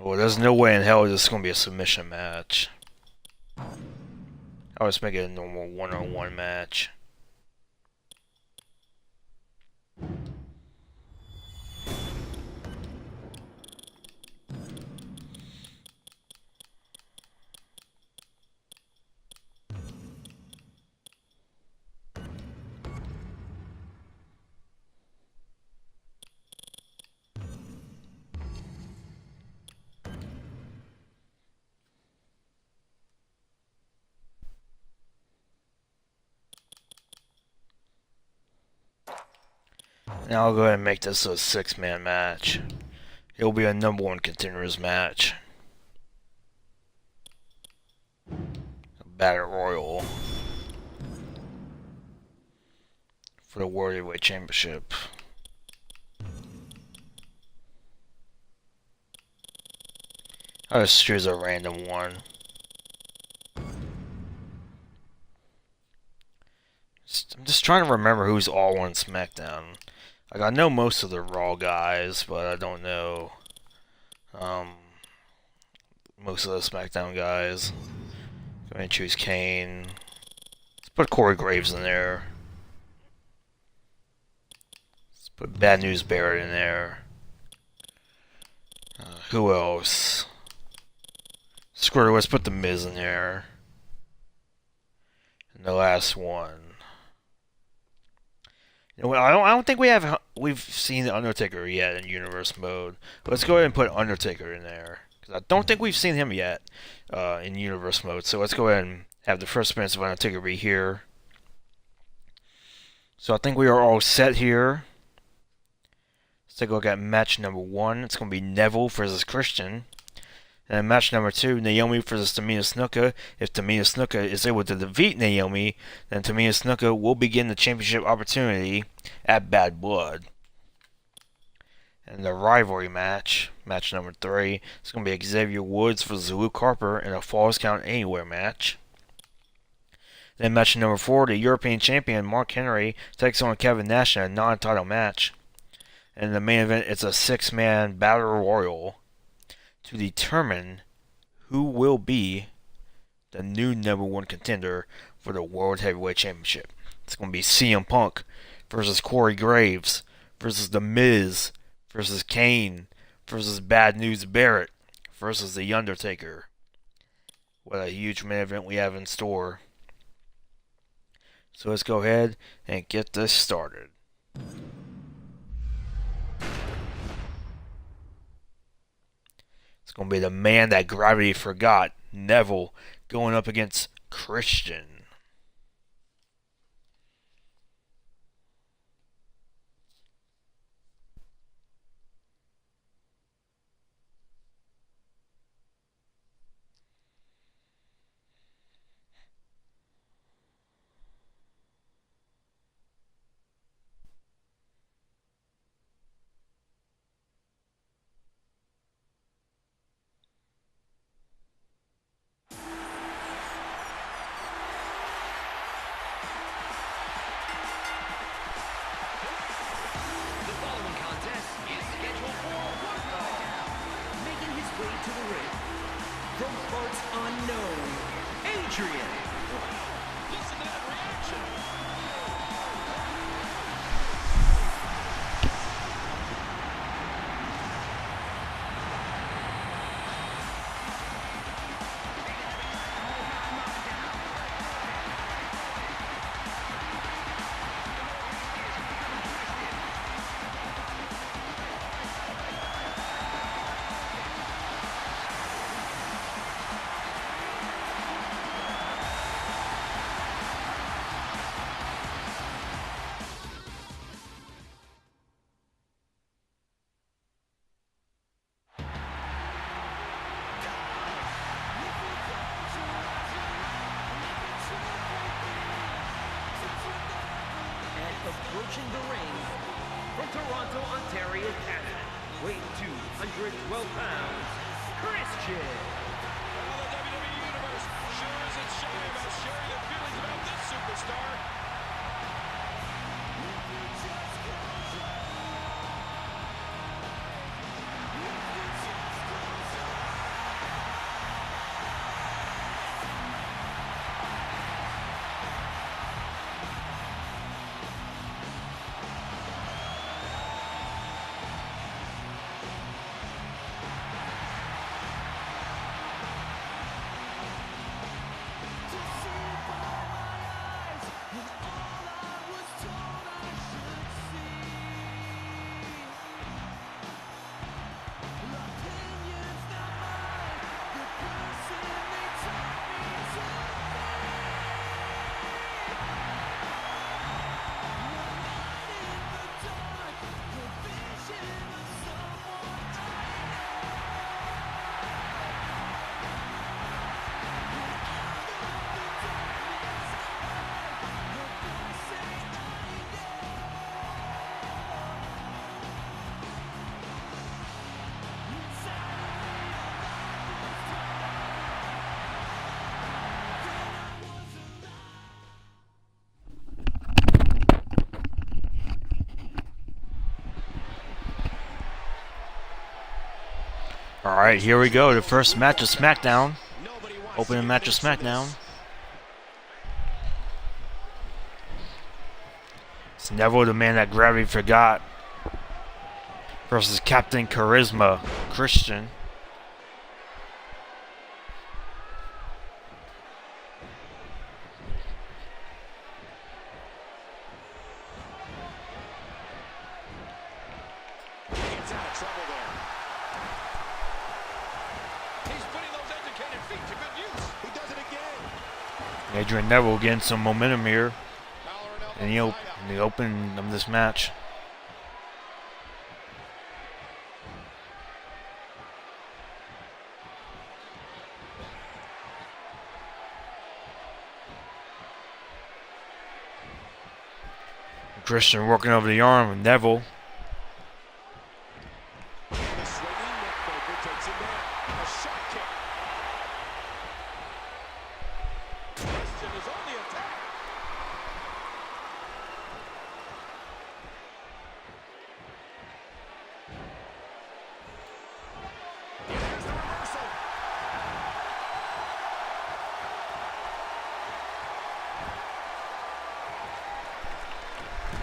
Well, there's no way in hell this is going to be a submission match. I'll just make it a normal one-on-one match. Now I'll go ahead and make this a 6-man match. It'll be a number 1 contenders match. A Battle Royal for the World Heavyweight Championship. I'll just choose a random one. I'm just trying to remember who's all on SmackDown. Like, I know most of the Raw guys, but I don't know most of the SmackDown guys. Go ahead and choose Kane. Let's put Corey Graves in there. Let's put Bad News Barrett in there. Who else? Screw it, let's put The Miz in there. And the last one. I don't think we've seen the Undertaker yet in Universe mode. Let's go ahead and put Undertaker in there, because I don't think we've seen him yet in Universe mode. So let's go ahead and have the first appearance of Undertaker be here. So I think we are all set here. Let's take a look at match number 1. It's going to be Neville versus Christian. And match number 2, Naomi versus Tamina Snuka. If Tamina Snuka is able to defeat Naomi, then Tamina Snuka will begin the championship opportunity at Bad Blood. And the rivalry match, match number 3, it's going to be Xavier Woods versus Luke Harper in a Falls Count Anywhere match. Then match number 4, the European Champion Mark Henry takes on Kevin Nash in a non-title match. And the main event, it's a 6-man Battle Royal to determine who will be the new number 1 contender for the World Heavyweight Championship. It's going to be CM Punk versus Corey Graves versus The Miz versus Kane versus Bad News Barrett versus The Undertaker. What a huge main event we have in store. So let's go ahead and get this started. It's going to be the man that gravity forgot, Neville, going up against Christian. Listen to that reaction. approaching the ring from Toronto, Ontario, Canada, weighing 212 pounds, Christian. Well, the WWE Universe sure isn't shy about sharing their feelings about this superstar. Alright, here we go. The first match of SmackDown. Opening match of SmackDown. It's Neville, the man that gravity forgot, versus Captain Charisma, Christian. Gets out of trouble there. He's putting those educated feet to good use. He does it again. Adrian Neville getting some momentum here Collar and in elbow the open of this match. Christian working over the arm of Neville. The swinging neck breaker takes him down. A shot kick. Christian is on the attack. Here's the reversal.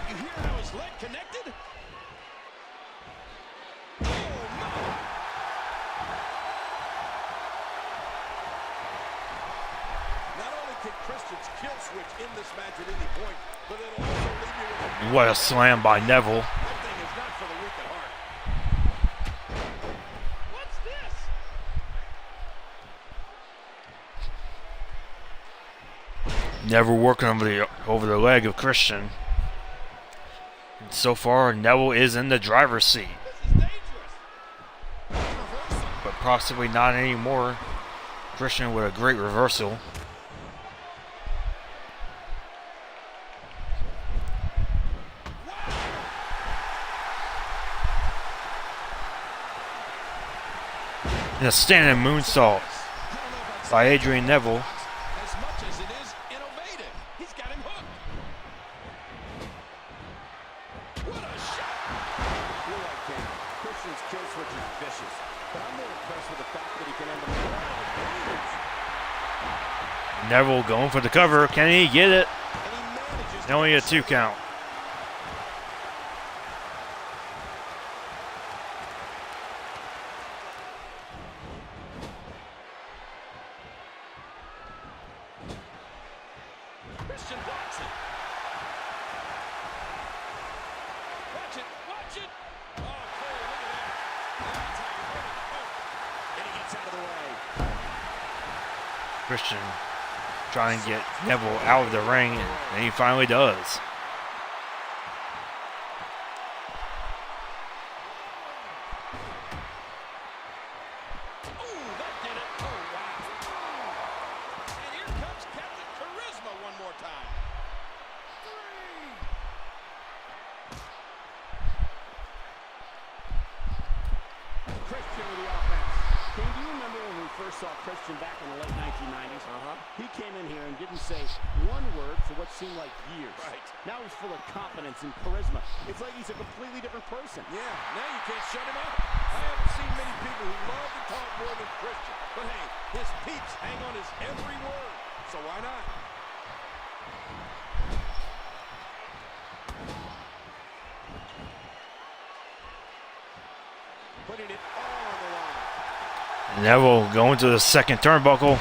You hear how his leg connected? Oh, no. Not only can Christian's kill switch in this match at any point, but it'll also leave you with What a slam by Neville. that thing is not for the weak at heart. What's this? Neville working over the leg of Christian. And so far, Neville is in the driver's seat, This is dangerous. Reversal. but possibly not anymore. Christian with a great reversal. And a standing moonsault I don't know if I'd by say Adrian Neville. as much as it is innovative. He's got him hooked. What a shot! You're right, King. Christian's kill switch is vicious, but I'm more impressed with the fact that he can end up with Neville going for the cover. Can he get it? and he manages to Only a 2 count. Christian blocks it. Watch it, watch it. Oh, Cole, look at that. That's how you win it. Oh. And he gets out of the way. Christian trying to get Neville out of the ring, and he finally does. Ooh, that did it. Oh, wow. And here comes Captain Charisma one more time. 3, first saw Christian back in the late 1990s, he came in here and didn't say one word for what seemed like years. Right. Now he's full of confidence and charisma. It's like he's a completely different person. Yeah, now you can't shut him up. I haven't seen many people who love to talk more than Christian. But hey, his peeps hang on his every word, so why not? Putting it all on the line. Neville going to the second turnbuckle.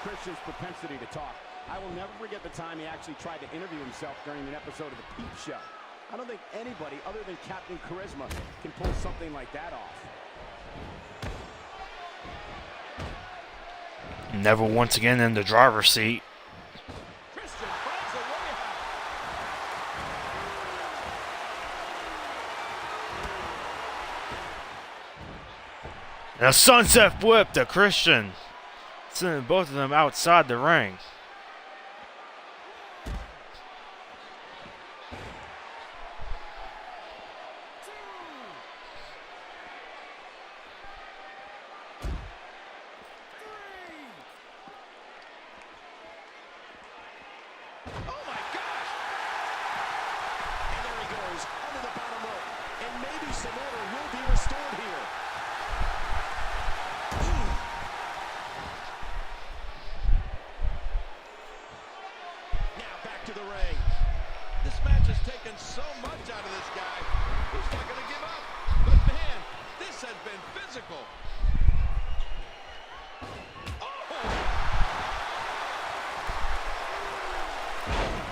Christian's propensity to talk, I will never forget the time he actually tried to interview himself during an episode of The Peep Show. I don't think anybody other than Captain Charisma can pull something like that off. Neville once again in the driver's seat. Christian finds a way out. And a sunset whip to Christian, sending both of them outside the ring.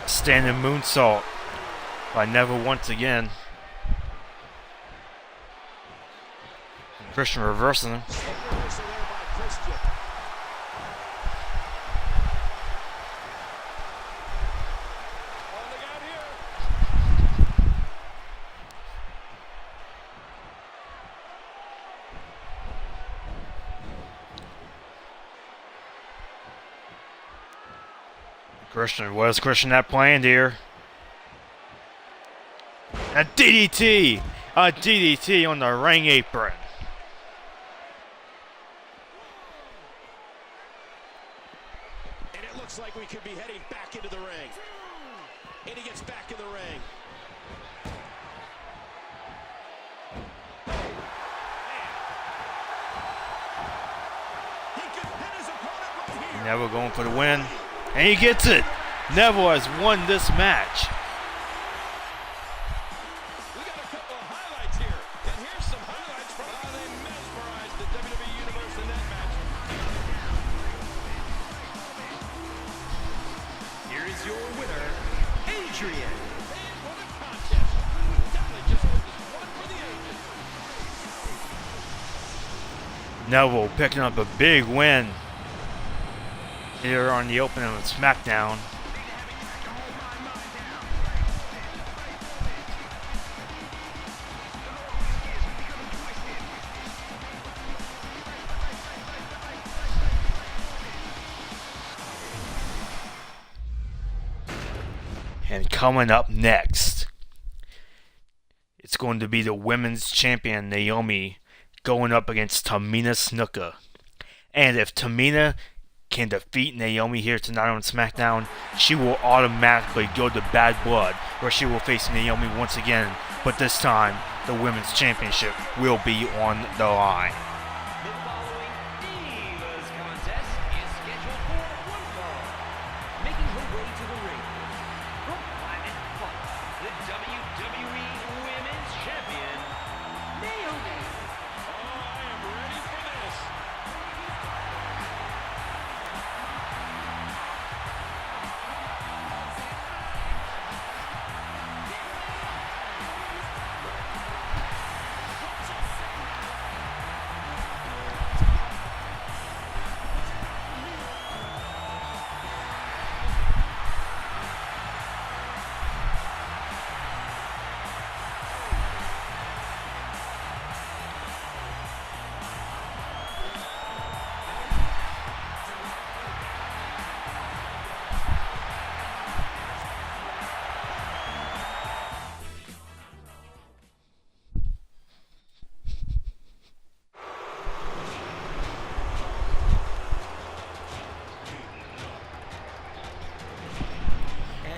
Standing moonsault by Neville once again. Christian reversing him. Christian, what is Christian that planned here? A DDT! A DDT on the ring apron. And it looks like we could be heading back into the ring. And he gets back in the ring. He could hit his opponent right here. Neville going for the win. And he gets it. Neville has won this match. We got a couple of highlights here. And here's some highlights from how they mesmerized the WWE Universe in that match. Here is your winner, Adrian. And what a contest. Definitely just one for the ages. Neville picking up a big win here on the opening of SmackDown. And coming up next, it's going to be the women's champion Naomi going up against Tamina Snuka. And if Tamina can defeat Naomi here tonight on SmackDown, she will automatically go to Bad Blood, where she will face Naomi once again, but this time the women's championship will be on the line. The following Divas contest is scheduled for one fall. Making her way to the ring from Planet Funk, the WWE Women's Champion, Naomi. Oh, I am ready for this.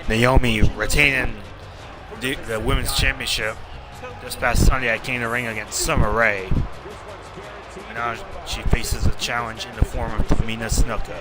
Naomi retaining the Women's Championship this past Sunday at King of the Ring against Summer Rae. And now she faces a challenge in the form of Tamina Snuka.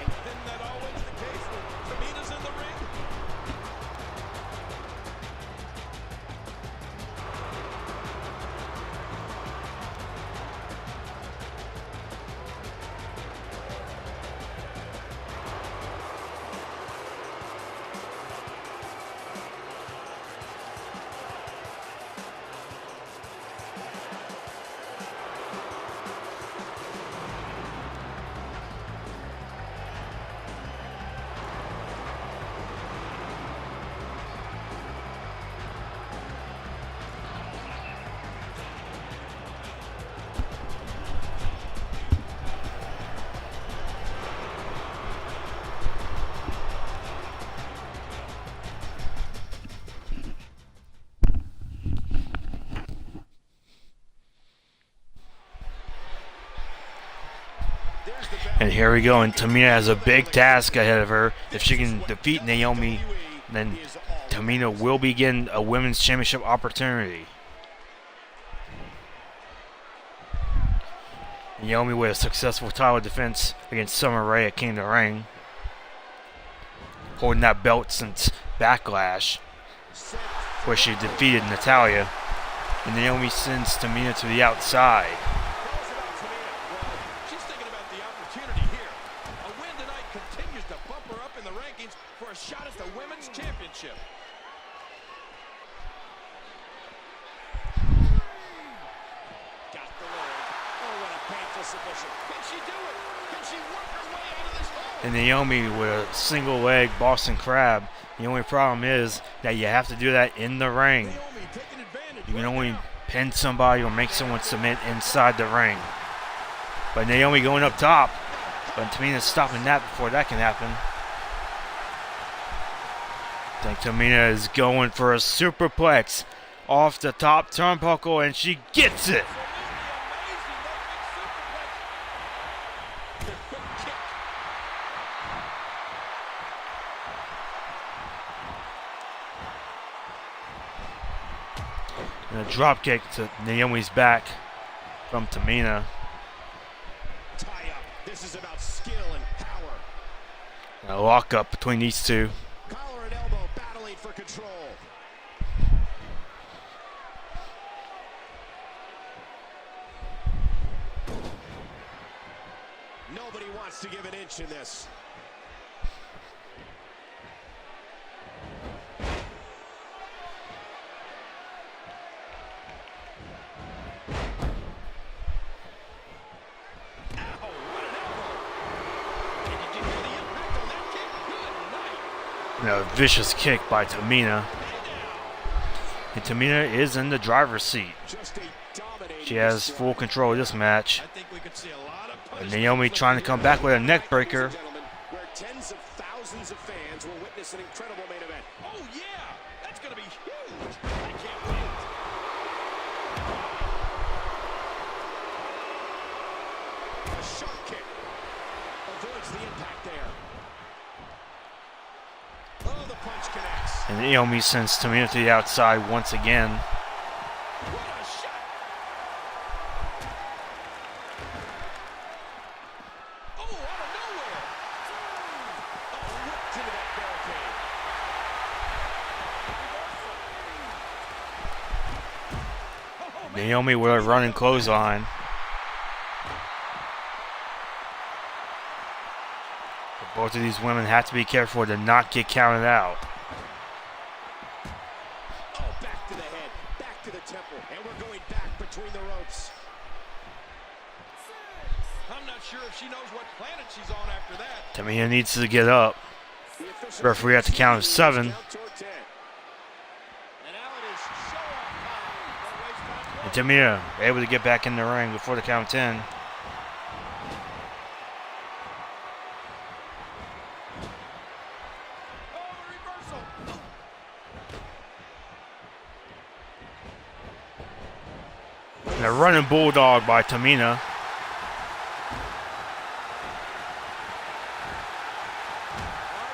And here we go, and Tamina has a big task ahead of her. If she can defeat Naomi, then Tamina will begin a Women's Championship opportunity. Naomi with a successful title defense against Summer Rae at King of the Ring, holding that belt since Backlash, where she defeated Natalya. And Naomi sends Tamina to the outside. Shot at the Women's Championship. Got the leg. Oh, what a painful submission. Can she do it? Can she work her way out of this hole? And Naomi with a single leg Boston Crab. The only problem is that you have to do that in the ring. You can only pin somebody or make someone submit inside the ring. But Naomi going up top. But Tamina's stopping that before that can happen. I think Tamina is going for a superplex off the top turnbuckle, and she gets it. And a drop kick to Naomi's back from Tamina. Tie up. This is about skill and power. And a lock up between these two. Collar and elbow battling for control. Nobody wants to give an inch in this. And a vicious kick by Tamina. And Tamina is in the driver's seat. She has full control of this match. And Naomi trying to come back with a neck breaker. Where tens of thousands of fans will witness an incredible main event. Oh yeah, that's going to be huge. I can't wait. A sharp kick avoids the impact there. Oh, the punch connects. And Naomi sends Tamina to the outside once again. What a shot. Oh, out of nowhere. Oh, whipped into that barricade. Oh, man. Naomi with a running clothesline. But both of these women have to be careful to not get counted out. Oh, back to the head, back to the temple, and we're going back between the ropes. I'm not sure if she knows what planet she's on after that. Tamina needs to get up. The official Referee at the count of 7. down toward 10. And now it is show-off time. And Tamina able to get back in the ring before the count of 10. Oh, the reversal. And a running bulldog by Tamina.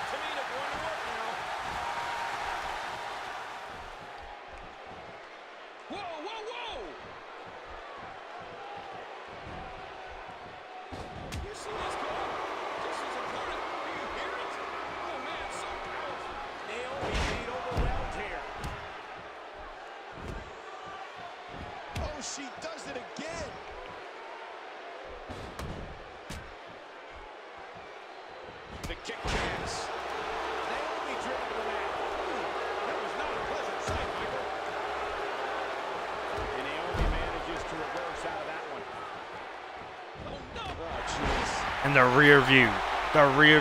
Tamina going to work now. kicked ass. Naomi driven to the mat. That was not a pleasant sight, Michael. And Naomi manages to reverse out of that one. Oh, no. Oh, jeez. And the rear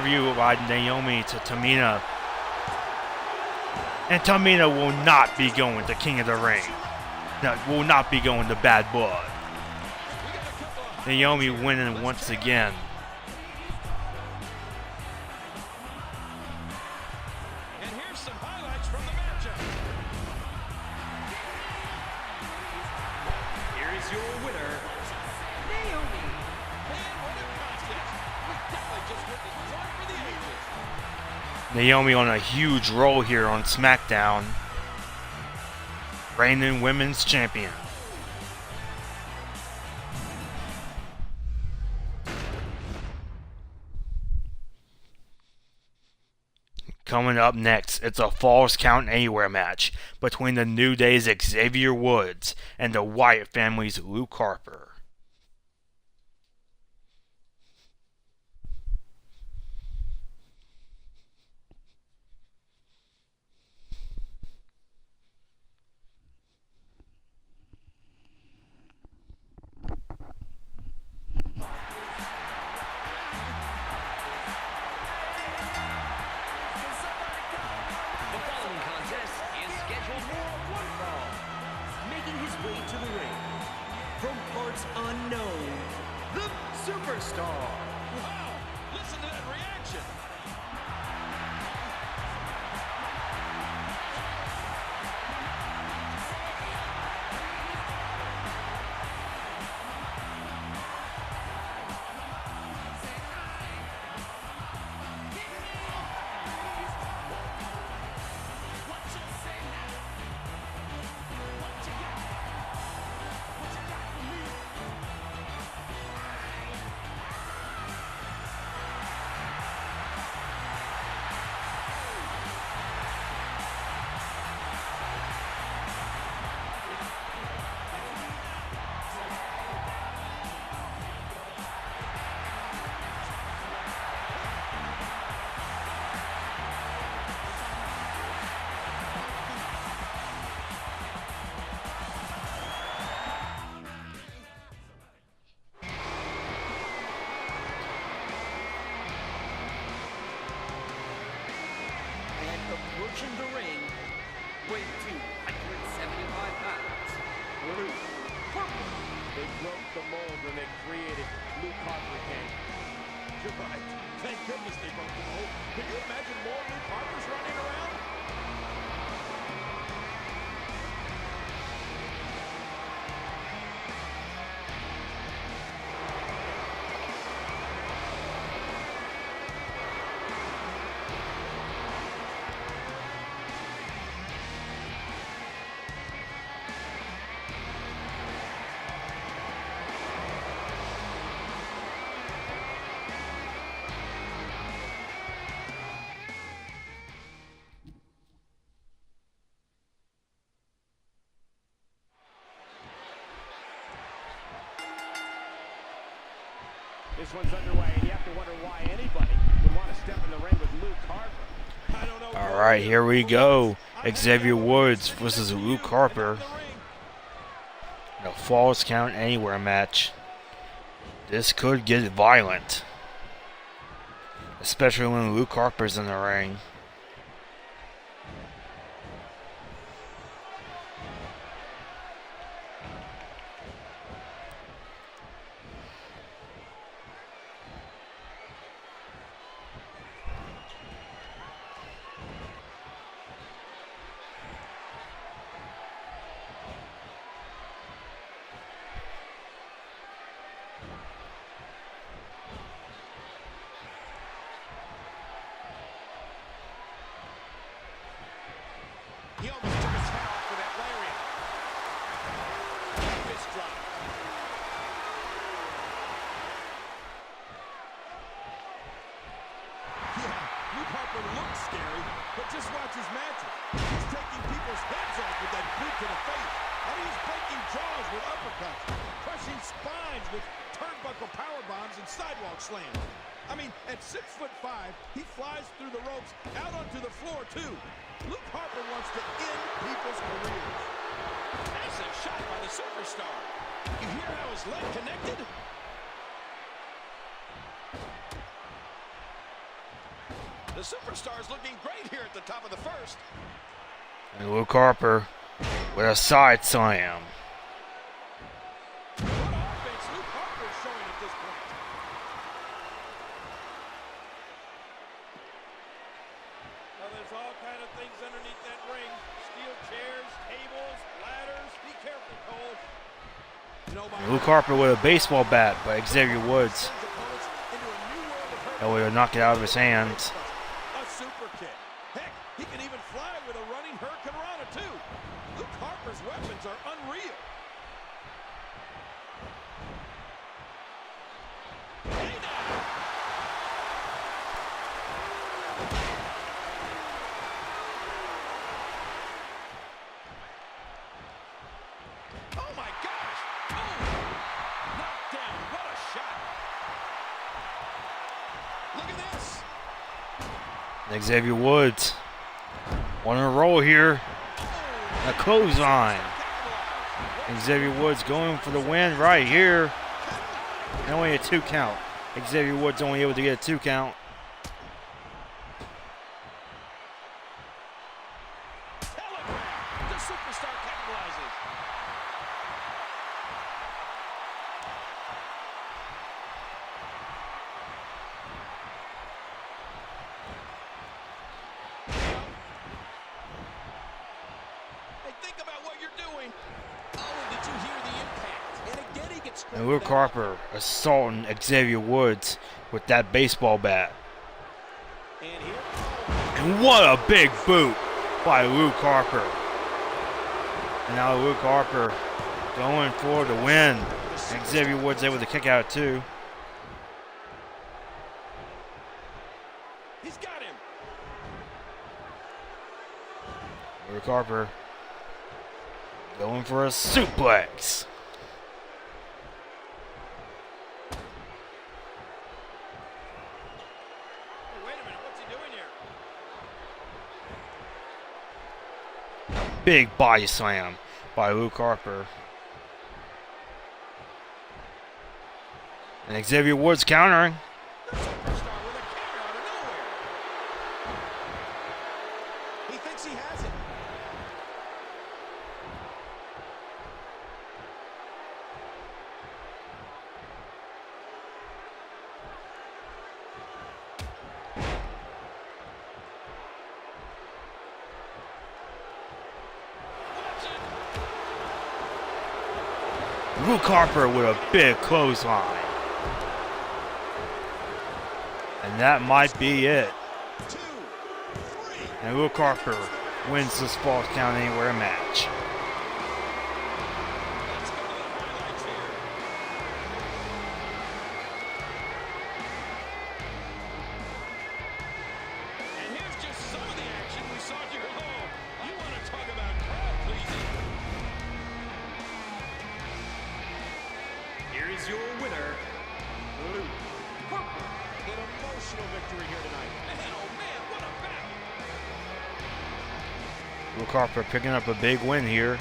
view by Naomi to Tamina. And Tamina will not be going to King of the Ring. No, will not be going to Bad Blood. Naomi winning once again. And here's some highlights from the matchup. Here is your winner, Naomi. Man, what a contest. We definitely just witnessed one for the ages. Naomi on a huge roll here on SmackDown. Reigning Women's Champion. Coming up next, it's a Falls Count Anywhere match between the New Day's Xavier Woods and the Wyatt family's Luke Harper. The following contest is scheduled for one fall. Making his way to the ring, from parts unknown, the Superstar. Wow, listen to that reaction. Approaching the ring, weighing 275 pounds, Luke Harper. They broke the mold when they created Luke Harper King. You're right. Thank goodness they broke the mold. Can you imagine more Luke Harpers running around? This one's underway, and you have to wonder why anybody would want to step in the ring with Luke Harper. I don't know. Alright, here we go. Xavier Woods versus Luke Harper. The Falls Count Anywhere match. This could get violent. Especially when Luke Harper's in the ring. He almost took his head off with that lariat. Fist drop. Yeah, Luke Harper looks scary, but just watch his matches. He's taking people's heads off with that boot to the face. And he's breaking jaws with uppercuts, crushing spines with turnbuckle power bombs and sidewalk slams. I mean, at 6'5", he flies through the ropes out onto the floor, too. Luke Harper wants to end people's careers. Excellent shot by the superstar. You hear how his leg connected? The superstar's looking great here at the top of the first. And Luke Harper with a side slam. What offense Luke Harper is showing at this point. Well, there's all kind of things underneath that ring. Steel chairs, tables, ladders. Be careful, Cole. You know, And Luke Harper with a baseball bat by Xavier Woods. That way to knock it out of his hands. A super kick. Heck, he can even fly with a running Hurricane Rana, too. Luke Harper's weapons are unreal. Hey now! Oh my gosh! Oh! Knocked down. What a shot! Look at this! And Xavier Woods. One in a row here. A clothesline. Xavier Woods going for the win right here. And only a 2 count. Xavier Woods only able to get a 2 count. Telegraph. The superstar capitalizes. Hey, think about what you're doing. Oh, did you hear the impact? And again, he gets And Luke Harper assaulting Xavier Woods with that baseball bat. And here. And what a big boot by Luke Harper. And now Luke Harper going for the win. And Xavier Woods able to kick out too. He's got him. Luke Harper going for a suplex. Hey, wait a minute. What's he doing here? Big body slam by Luke Harper. And Xavier Woods countering. The superstar with a counter out of nowhere. He thinks he has it. Luke Harper with a big clothesline. And that might be it. 2, 3. And Luke Harper wins this Falls Count Anywhere match. Let's go to the highlights here. And here's just some of the action we saw at your home. You want to talk about crowd pleasing? Here is your winner, Luke Harper. An emotional victory here tonight. And oh man, what a battle! Luke Harper picking up a big win here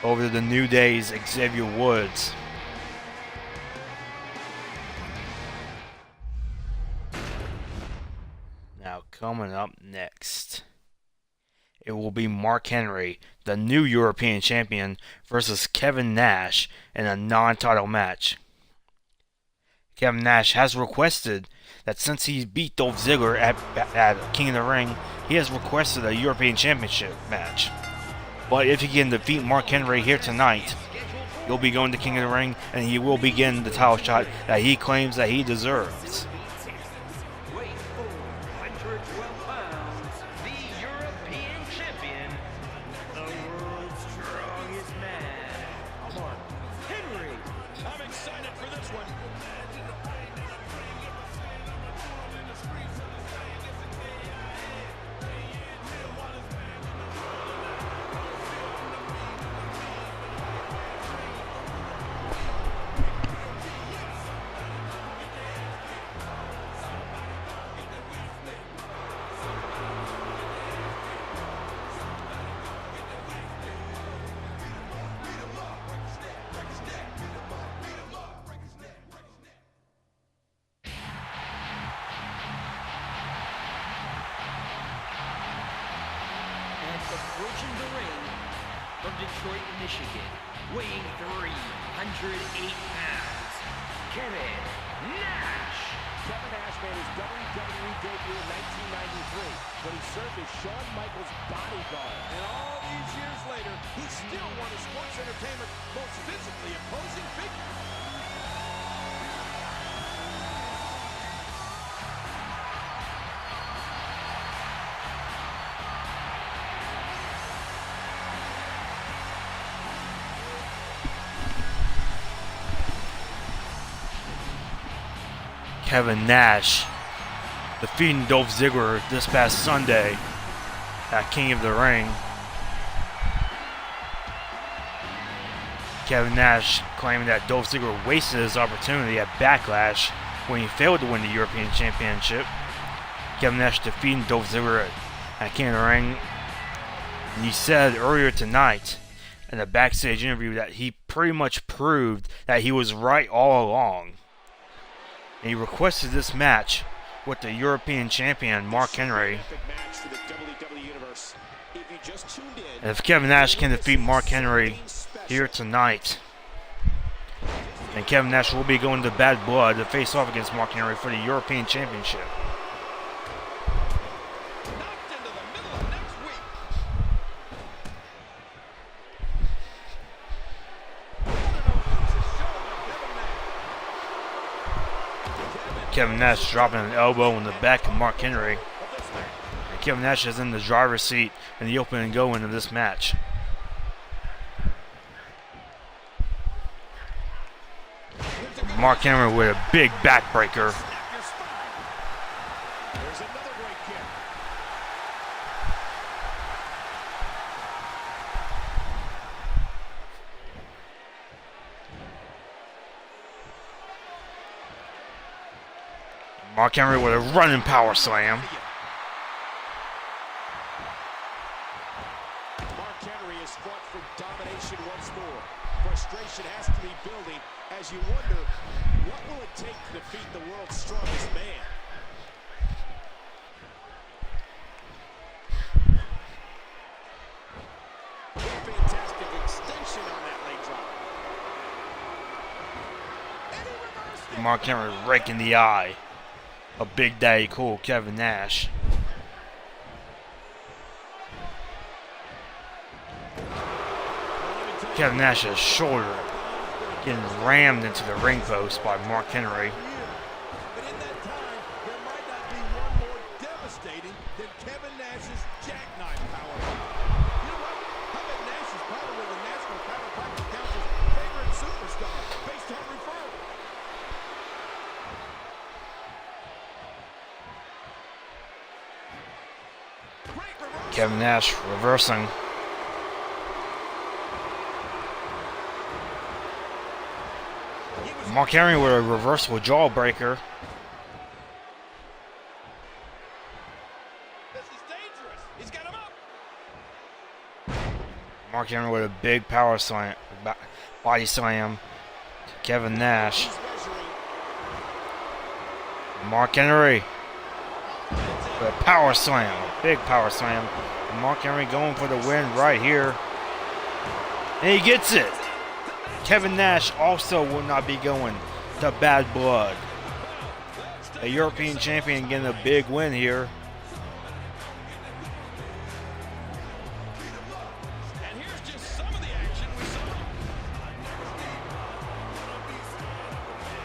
over the New Day's Xavier Woods. Now coming up next, it will be Mark Henry, the new European champion, versus Kevin Nash in a non-title match. Kevin Nash has requested that since he beat Dolph Ziggler at King of the Ring, he has requested a European Championship match. But if he can defeat Mark Henry here tonight, he'll be going to King of the Ring and he will be getting the title shot that he claims that he deserves. Weight 412 pounds, the European champion, the world's strongest man, Mark Henry. I'm excited for this one. approaching the ring from Detroit, Michigan, weighing 308 pounds, Kevin Nash. Kevin Nash made his WWE debut in 1993 when he served as Shawn Michaels' bodyguard. And all these years later, he's still one of sports entertainment's most physically imposing figures. Kevin Nash defeating Dolph Ziggler this past Sunday at King of the Ring. Kevin Nash claiming that Dolph Ziggler wasted his opportunity at Backlash when he failed to win the European Championship. Kevin Nash defeating Dolph Ziggler at King of the Ring. And he said earlier tonight in a backstage interview that he pretty much proved that he was right all along. And he requested this match with the European champion Mark Henry. And if Kevin Nash can defeat Mark Henry here tonight, then Kevin Nash will be going to Bad Blood to face off against Mark Henry for the European Championship. Kevin Nash dropping an elbow in the back of Mark Henry. And Kevin Nash is in the driver's seat in the open and going of this match. Mark Henry with a big backbreaker. Mark Henry with a running power slam. Mark Henry is fought for domination once more. Frustration has to be building as you wonder, what will it take to defeat the world's strongest man? Fantastic extension on that leg drop. Mark Henry raking the eye of Big Daddy Cool Kevin Nash. Kevin Nash's shoulder getting rammed into the ring post by Mark Henry. But in that time, there might not be one more devastating than Kevin Nash's jackknife power. You know what? I bet Nash is probably the National Power Package Council's favorite superstar based on referral. Kevin Nash reversing. Mark Henry with a reversible jawbreaker. This is dangerous. He's got him up. Mark Henry with a big power slam, body slam to Kevin Nash. Mark Henry with a power slam, big power slam. Mark Henry going for the win right here. And he gets it. Kevin Nash also will not be going to Bad Blood. A European champion getting a big win here. And here's just some of the action we saw.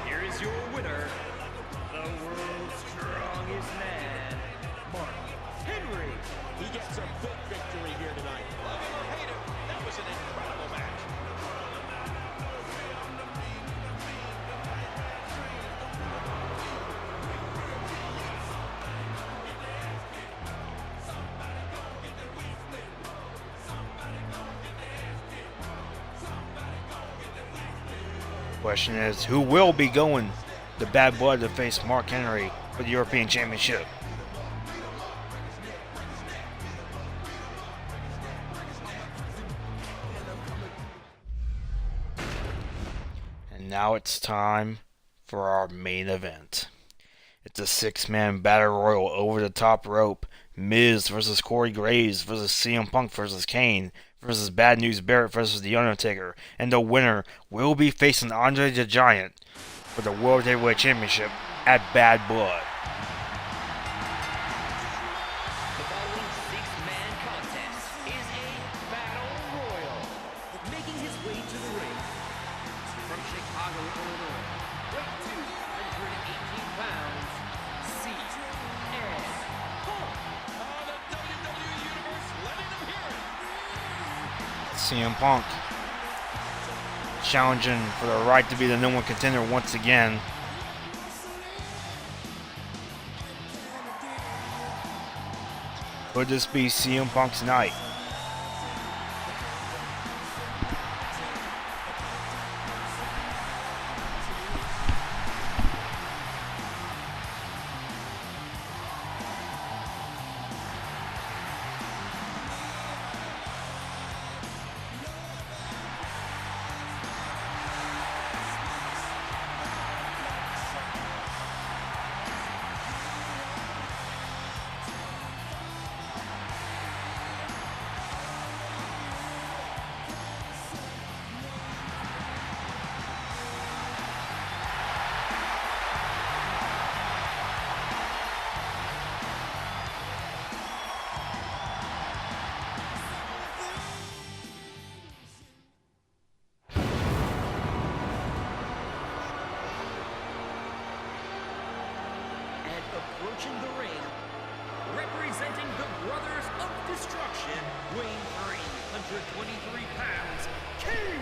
Here is your winner, the world's strongest man, Mark Henry. He gets a big victory here tonight. Love him or hate him, that was an incredible match. Question is, who will be going to Bad Blood to face Mark Henry for the European Championship? And now it's time for our main event. It's a 6-man battle royal over the top rope Miz versus Corey Graves versus CM Punk versus Kane versus Bad News Barrett versus The Undertaker. And the winner will be facing Andre the Giant for the World Heavyweight Championship at Bad Blood. The following six-man contest is a battle royal. Making his way to the ring from Chicago, Illinois, weight 218 pounds, CM Punk. The WWE Universe letting them hear it. CM Punk challenging for the right to be the number one contender once again. Could this be CM Punk's night? Approaching the ring, representing the Brothers of Destruction, weighing 323 pounds, King!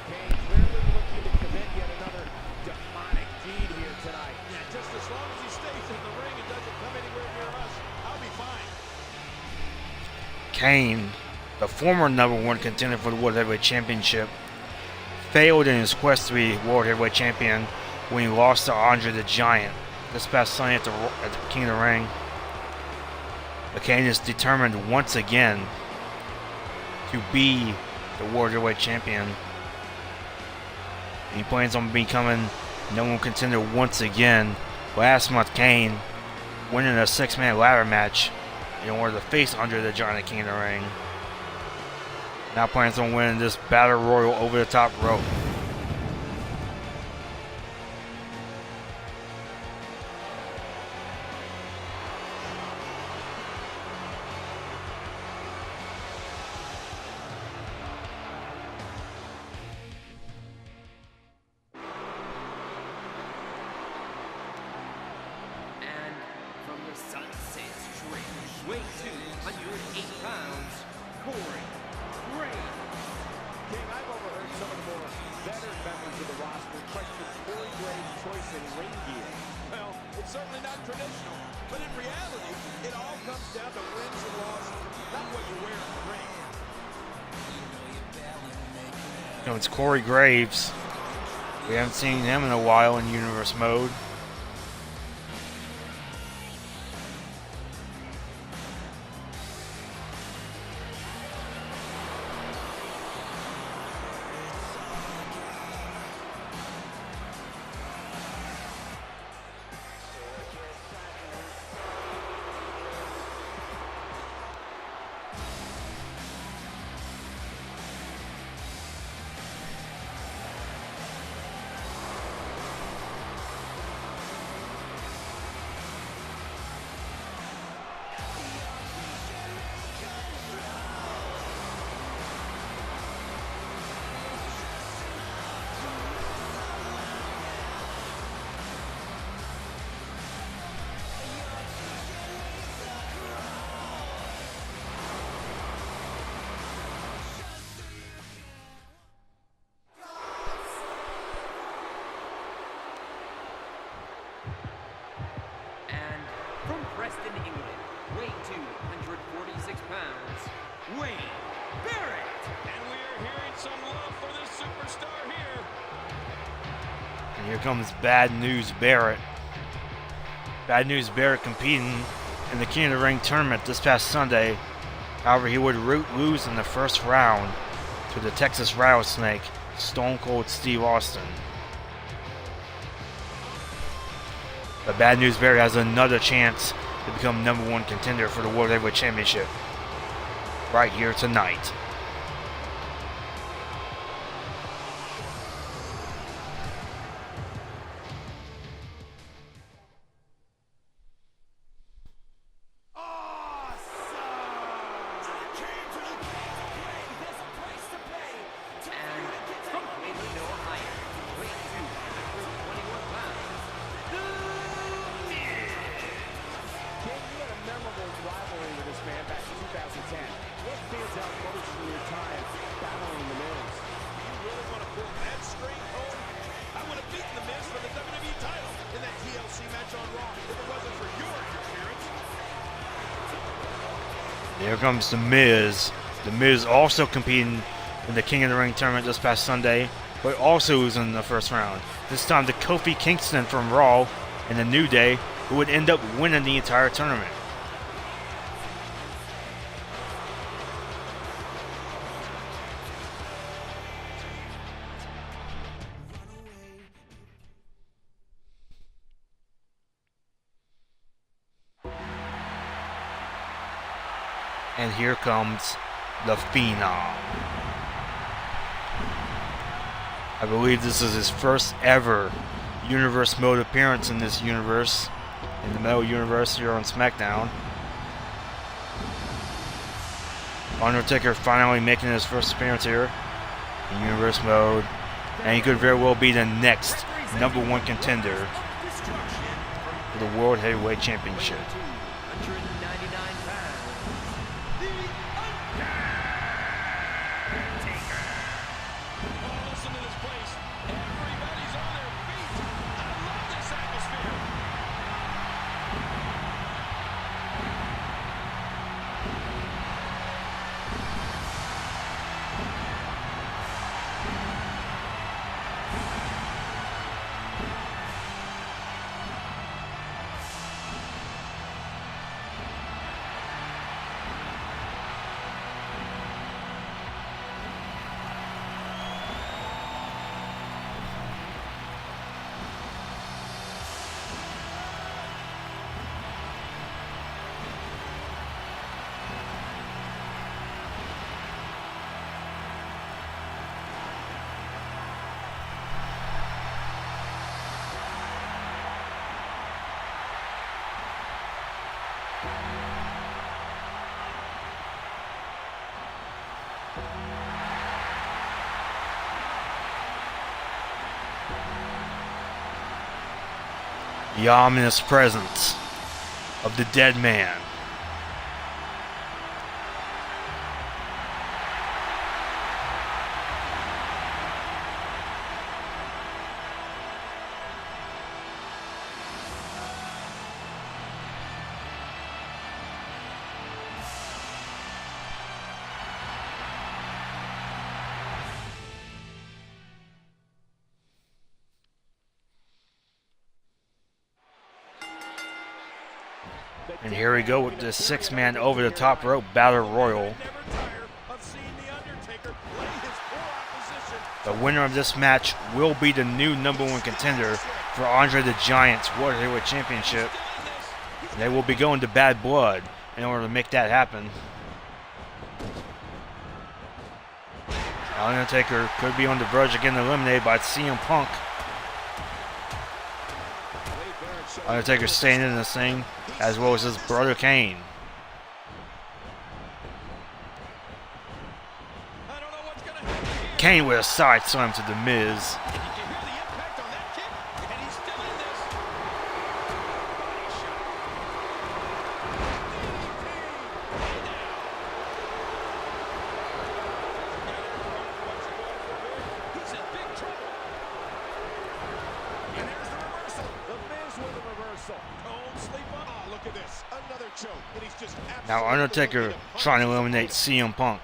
Paige clearly looking to commit yet another demonic deed here tonight. Yeah, just as long as he stays in the ring and doesn't come anywhere near us, I'll be fine. Kane, the former number one contender for the World Heavyweight Championship, failed in his quest to be World Heavyweight Champion when he lost to Andre the Giant this past Sunday at the King of the Ring. But Kane is determined once again to be the World Heavyweight Champion. And he plans on becoming number one contender once again. Last month, Kane winning a six-man ladder match in order to face Andre the Giant at King of the Ring. Now plans on winning this Battle Royal over the top rope. Weight 208 pounds, Corey Graves. King, I've overheard some of the more veteran members of the roster question Corey Graves' choice in ring gear. Well, it's certainly not traditional, but in reality, it all comes down to wins and losses, not what you wear in the ring. It's Corey Graves. We haven't seen him in a while in Universe mode. From Preston, England, weighing 246 pounds, Wayne Barrett. And we're hearing some love for this superstar here. And here comes Bad News Barrett. Bad News Barrett competing in the King of the Ring tournament this past Sunday. However, he would lose in the first round to the Texas Rattlesnake, Stone Cold Steve Austin. But Bad News Barrett has another chance to become #1 contender for the World Heavyweight Championship right here tonight. Here comes The Miz. The Miz also competing in the King of the Ring tournament this past Sunday, but also losing in the first round. This time to Kofi Kingston from Raw and the New Day, who would end up winning the entire tournament. And here comes the Phenom. I believe this is his first ever Universe Mode appearance in this universe, in the Metal Universe here on SmackDown. Undertaker finally making his first appearance here in Universe Mode, and he could very well be the next #1 contender for the World Heavyweight Championship. The ominous presence of the dead man. And here we go with the 6-man over the top rope battle royal. The winner of this match will be the new #1 contender for Andre the Giant's World Heavyweight Championship. They will be going to Bad Blood in order to make that happen. Undertaker could be on the verge of getting eliminated by CM Punk. Undertaker staying in this thing, as well as his brother Kane. Kane with a side slam to The Miz. Now Undertaker trying to eliminate CM Punk.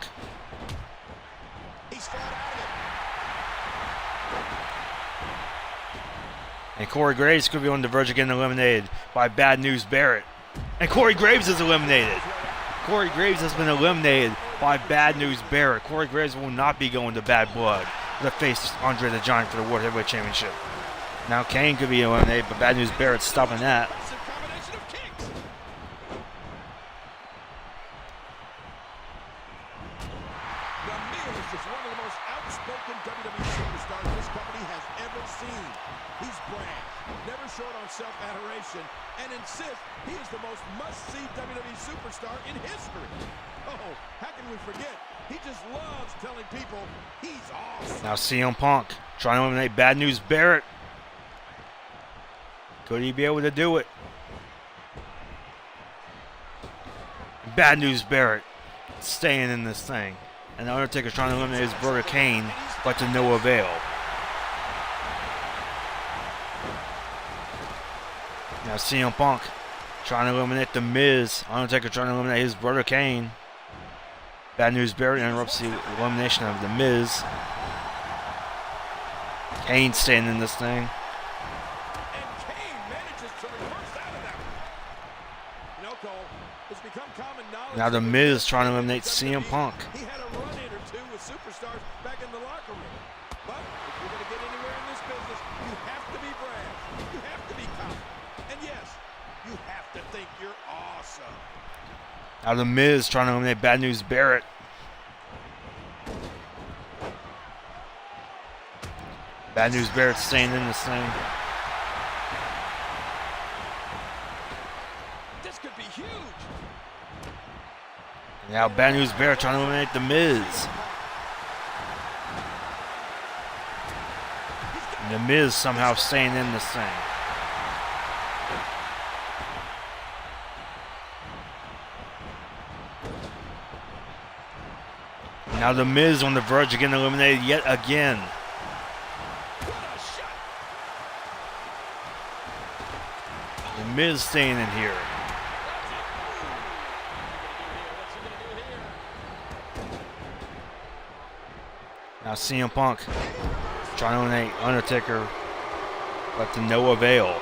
And Corey Graves could be on the verge of getting eliminated by Bad News Barrett. And Corey Graves is eliminated. Corey Graves has been eliminated by Bad News Barrett. Corey Graves will not be going to Bad Blood to face Andre the Giant for the World Heavyweight Championship. Now Kane could be eliminated, but Bad News Barrett's stopping that. American WWE superstar this company has ever seen. He's brash, never short on self-adoration, and insists he is the most must-see WWE superstar in history. Oh, how can we forget? He just loves telling people he's awesome. Now CM Punk trying to eliminate Bad News Barrett. Could he be able to do it? Bad News Barrett staying in this thing. And the Undertaker's trying to eliminate his brother Kane, but to no avail. Now CM Punk trying to eliminate The Miz. Undertaker trying to eliminate his brother Kane. Bad News Barrett interrupts the elimination of The Miz. Kane staying in this thing. And Kane manages to reverse out of that one. You know, Cole, it's become common knowledge. Now The Miz trying to eliminate CM Punk. He had a run-in or two with superstars back in the locker room. But if you're going to get anywhere in this business, you have to be brash. You have to be confident. And yes, you have to think you're awesome. Now The Miz trying to eliminate Bad News Barrett. Bad News Barrett staying in this thing. This could be huge. Now Bad News Barrett trying to eliminate The Miz. And The Miz somehow staying in this thing. Now The Miz on the verge of getting eliminated yet again. The Miz staying in here. Now CM Punk trying to eliminate Undertaker, but to no avail. Look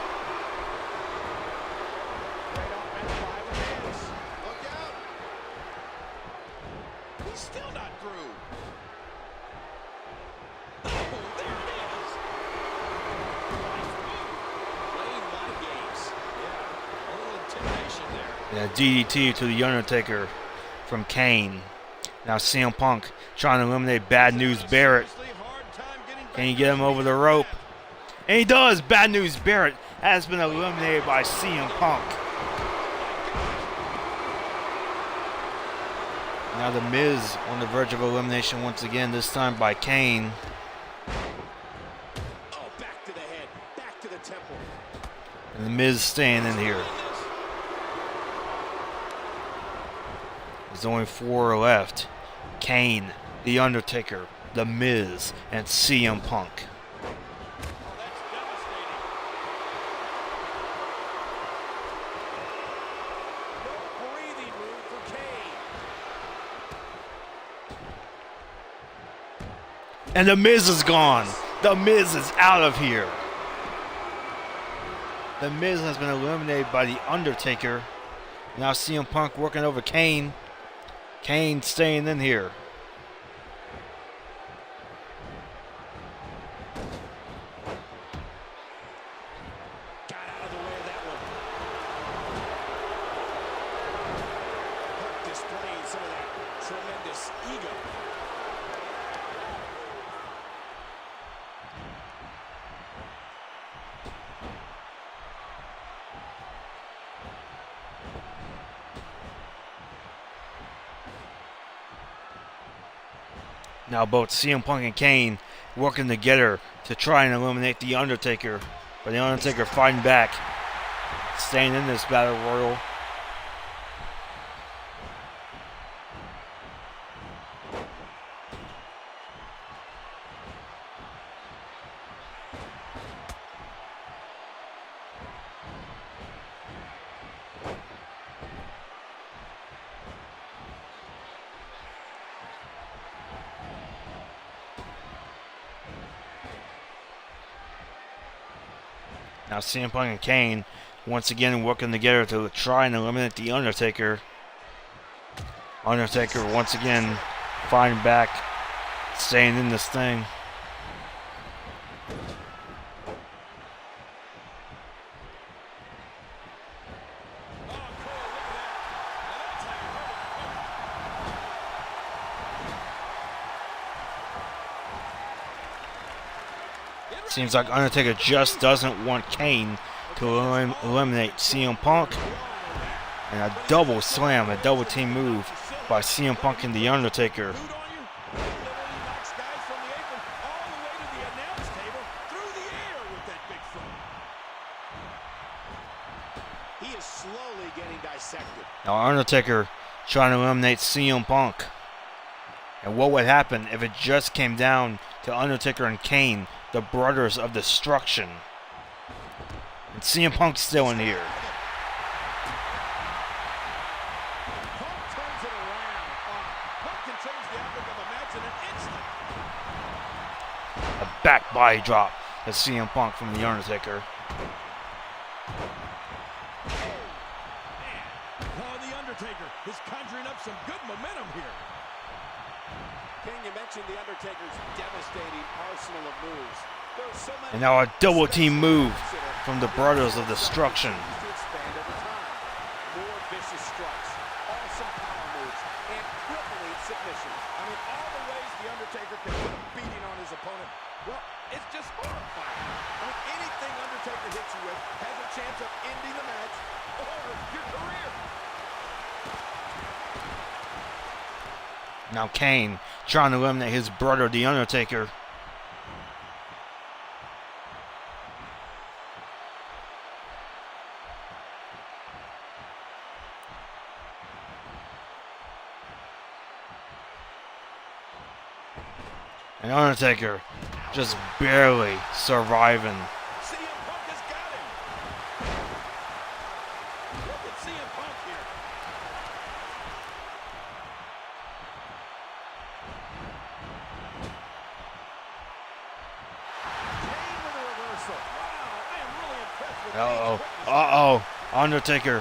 out. He's still not through. Oh, there it is. Playing mind games. Yeah, a little intimidation there. And a DDT to the Undertaker from Kane. Now CM Punk trying to eliminate Bad News Barrett. Can he get him over the rope? And he does! Bad News Barrett has been eliminated by CM Punk. Now The Miz on the verge of elimination once again, this time by Kane. Oh, back to the head, back to the temple. And The Miz staying in here. There's only 4 left. Kane, The Undertaker, The Miz, and CM Punk. Oh, that's devastating. No breathing room for Kane. And The Miz is gone. The Miz is out of here. The Miz has been eliminated by The Undertaker. Now CM Punk working over Kane. Kane staying in here. Got out of the way of that one. Displaying some of that tremendous ego. Now both CM Punk and Kane working together to try and eliminate The Undertaker. But The Undertaker fighting back, staying in this battle royal. Now CM Punk and Kane once again working together to try and eliminate The Undertaker. Undertaker once again fighting back, staying in this thing. Seems like Undertaker just doesn't want Kane to eliminate CM Punk. And a double slam, a double team move by CM Punk and The Undertaker. He is slowly getting dissected. Now Undertaker trying to eliminate CM Punk. And what would happen if it just came down to Undertaker and Kane, the Brothers of Destruction? And CM Punk's still in here. Punk turns it around. Punk can change the outlook of a match in an instant. A back body drop to CM Punk from The Undertaker. Oh, The Undertaker is conjuring up some good momentum here. King, you mentioned The Undertaker's devastating arsenal of moves. There are so many. And now a double team move from the Brothers of Destruction. To expand over time. More vicious strikes, awesome power moves, and crippling submissions. I mean, all the ways The Undertaker can put a beating on his opponent. Well, it's just horrifying. I mean, anything Undertaker hits you with has a chance of ending the match or your career. Now Kane trying to eliminate his brother, The Undertaker. And Undertaker just barely surviving. CM Punk has got him. Look at CM Punk here. Kane with a reversal. Wow, I am really impressed with Kane's quickness. Undertaker.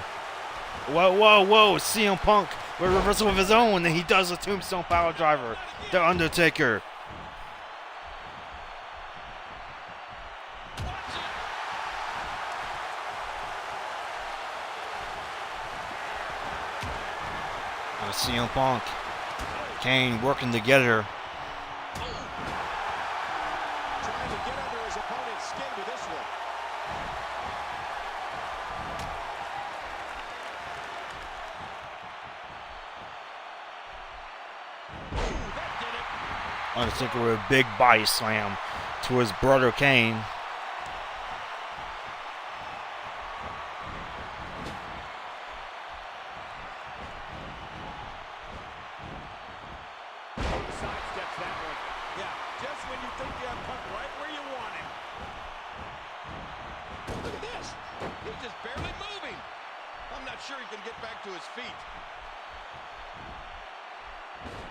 Whoa. CM Punk with a reversal of his own, and he does a tombstone power driver. The Undertaker. CM Punk, Kane working together. Trying to get under his opponent's skin with this one. Ooh, that did it. Undertaker with a big body slam to his brother Kane. Sidesteps that one. Yeah, just when you think you have Punk right where you want him. Look at this. He's just barely moving. I'm not sure he can get back to his feet.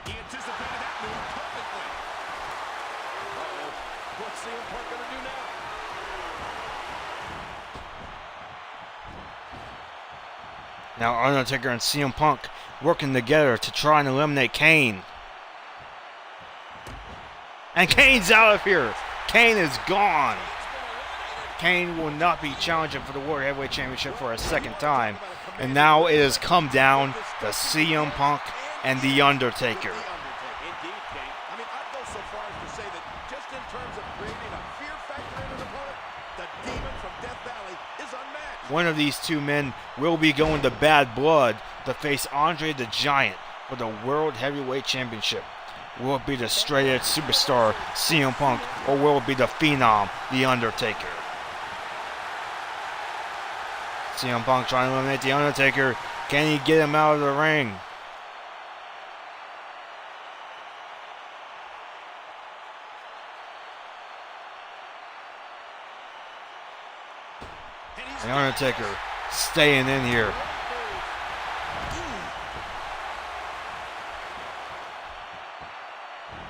He anticipated that move perfectly. Uh-oh. What's CM Punk going to do now? Now Undertaker and CM Punk working together to try and eliminate Kane. And Kane's out of here. Kane is gone. Kane will not be challenging for the World Heavyweight Championship for a second time. And now it has come down to CM Punk and The Undertaker. Indeed, King. I mean, I'd go so far as to say that just in terms of creating a fear factor in an opponent, the Demon from Death Valley is unmatched. One of these two men will be going to Bad Blood to face Andre the Giant for the World Heavyweight Championship. Will it be the straight-edge superstar, CM Punk, or will it be the Phenom, The Undertaker? CM Punk trying to eliminate The Undertaker. Can he get him out of the ring? The Undertaker staying in here.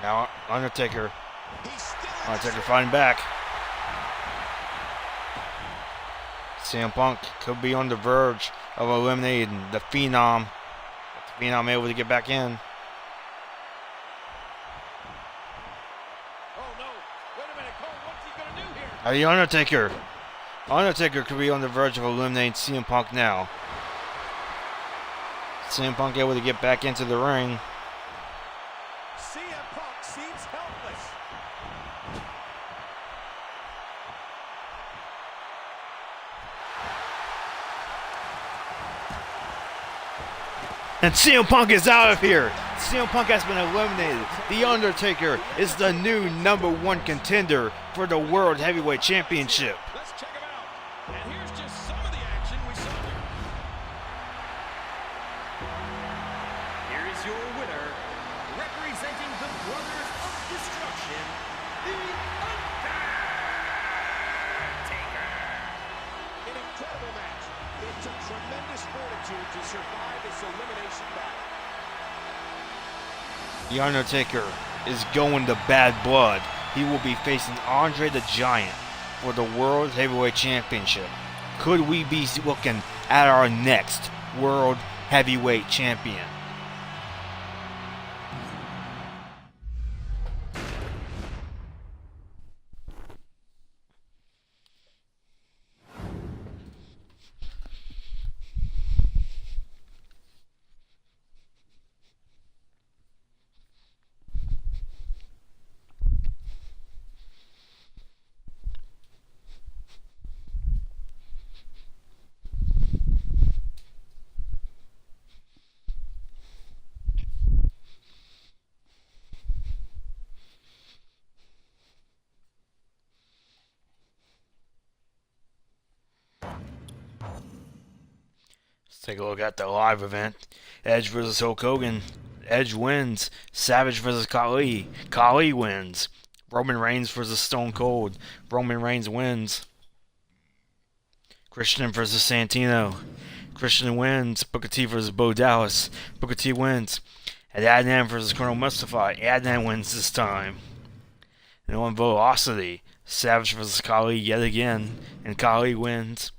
Now Undertaker fighting back. CM Punk could be on the verge of eliminating the Phenom. The Phenom able to get back in. Oh no! Wait a minute, Cole. What's he gonna do here? Now the Undertaker. Undertaker could be on the verge of eliminating CM Punk now. CM Punk able to get back into the ring. CM Punk seems helpless. And CM Punk is out of here. CM Punk has been eliminated. The Undertaker is the new #1 contender for the World Heavyweight Championship. Let's check him out. And here's just some of the action we saw here. Here is your winner, representing the Brothers of Destruction, The Undertaker. An incredible match. It took tremendous fortitude to survive this elimination battle. The Undertaker is going to Bad Blood. He will be facing Andre the Giant for the World Heavyweight Championship. Could we be looking at our next World Heavyweight Champion? Let's take a look at the live event. Edge versus Hulk Hogan. Edge wins. Savage versus Khali. Khali wins. Roman Reigns versus Stone Cold. Roman Reigns wins. Christian versus Santino. Christian wins. Booker T versus Bo Dallas. Booker T wins. And Adnan versus Colonel Mustafa. Adnan wins this time. And on Velocity, Savage versus Khali yet again. And Khali wins.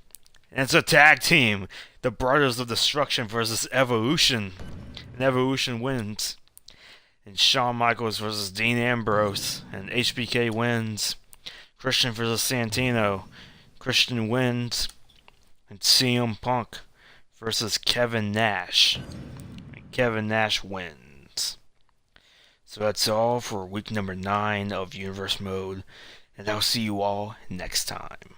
And it's a tag team. The Brothers of Destruction versus Evolution. And Evolution wins. And Shawn Michaels versus Dean Ambrose. And HBK wins. Christian versus Santino. Christian wins. And CM Punk versus Kevin Nash. And Kevin Nash wins. So that's all for week number 9 of Universe Mode. And I'll see you all next time.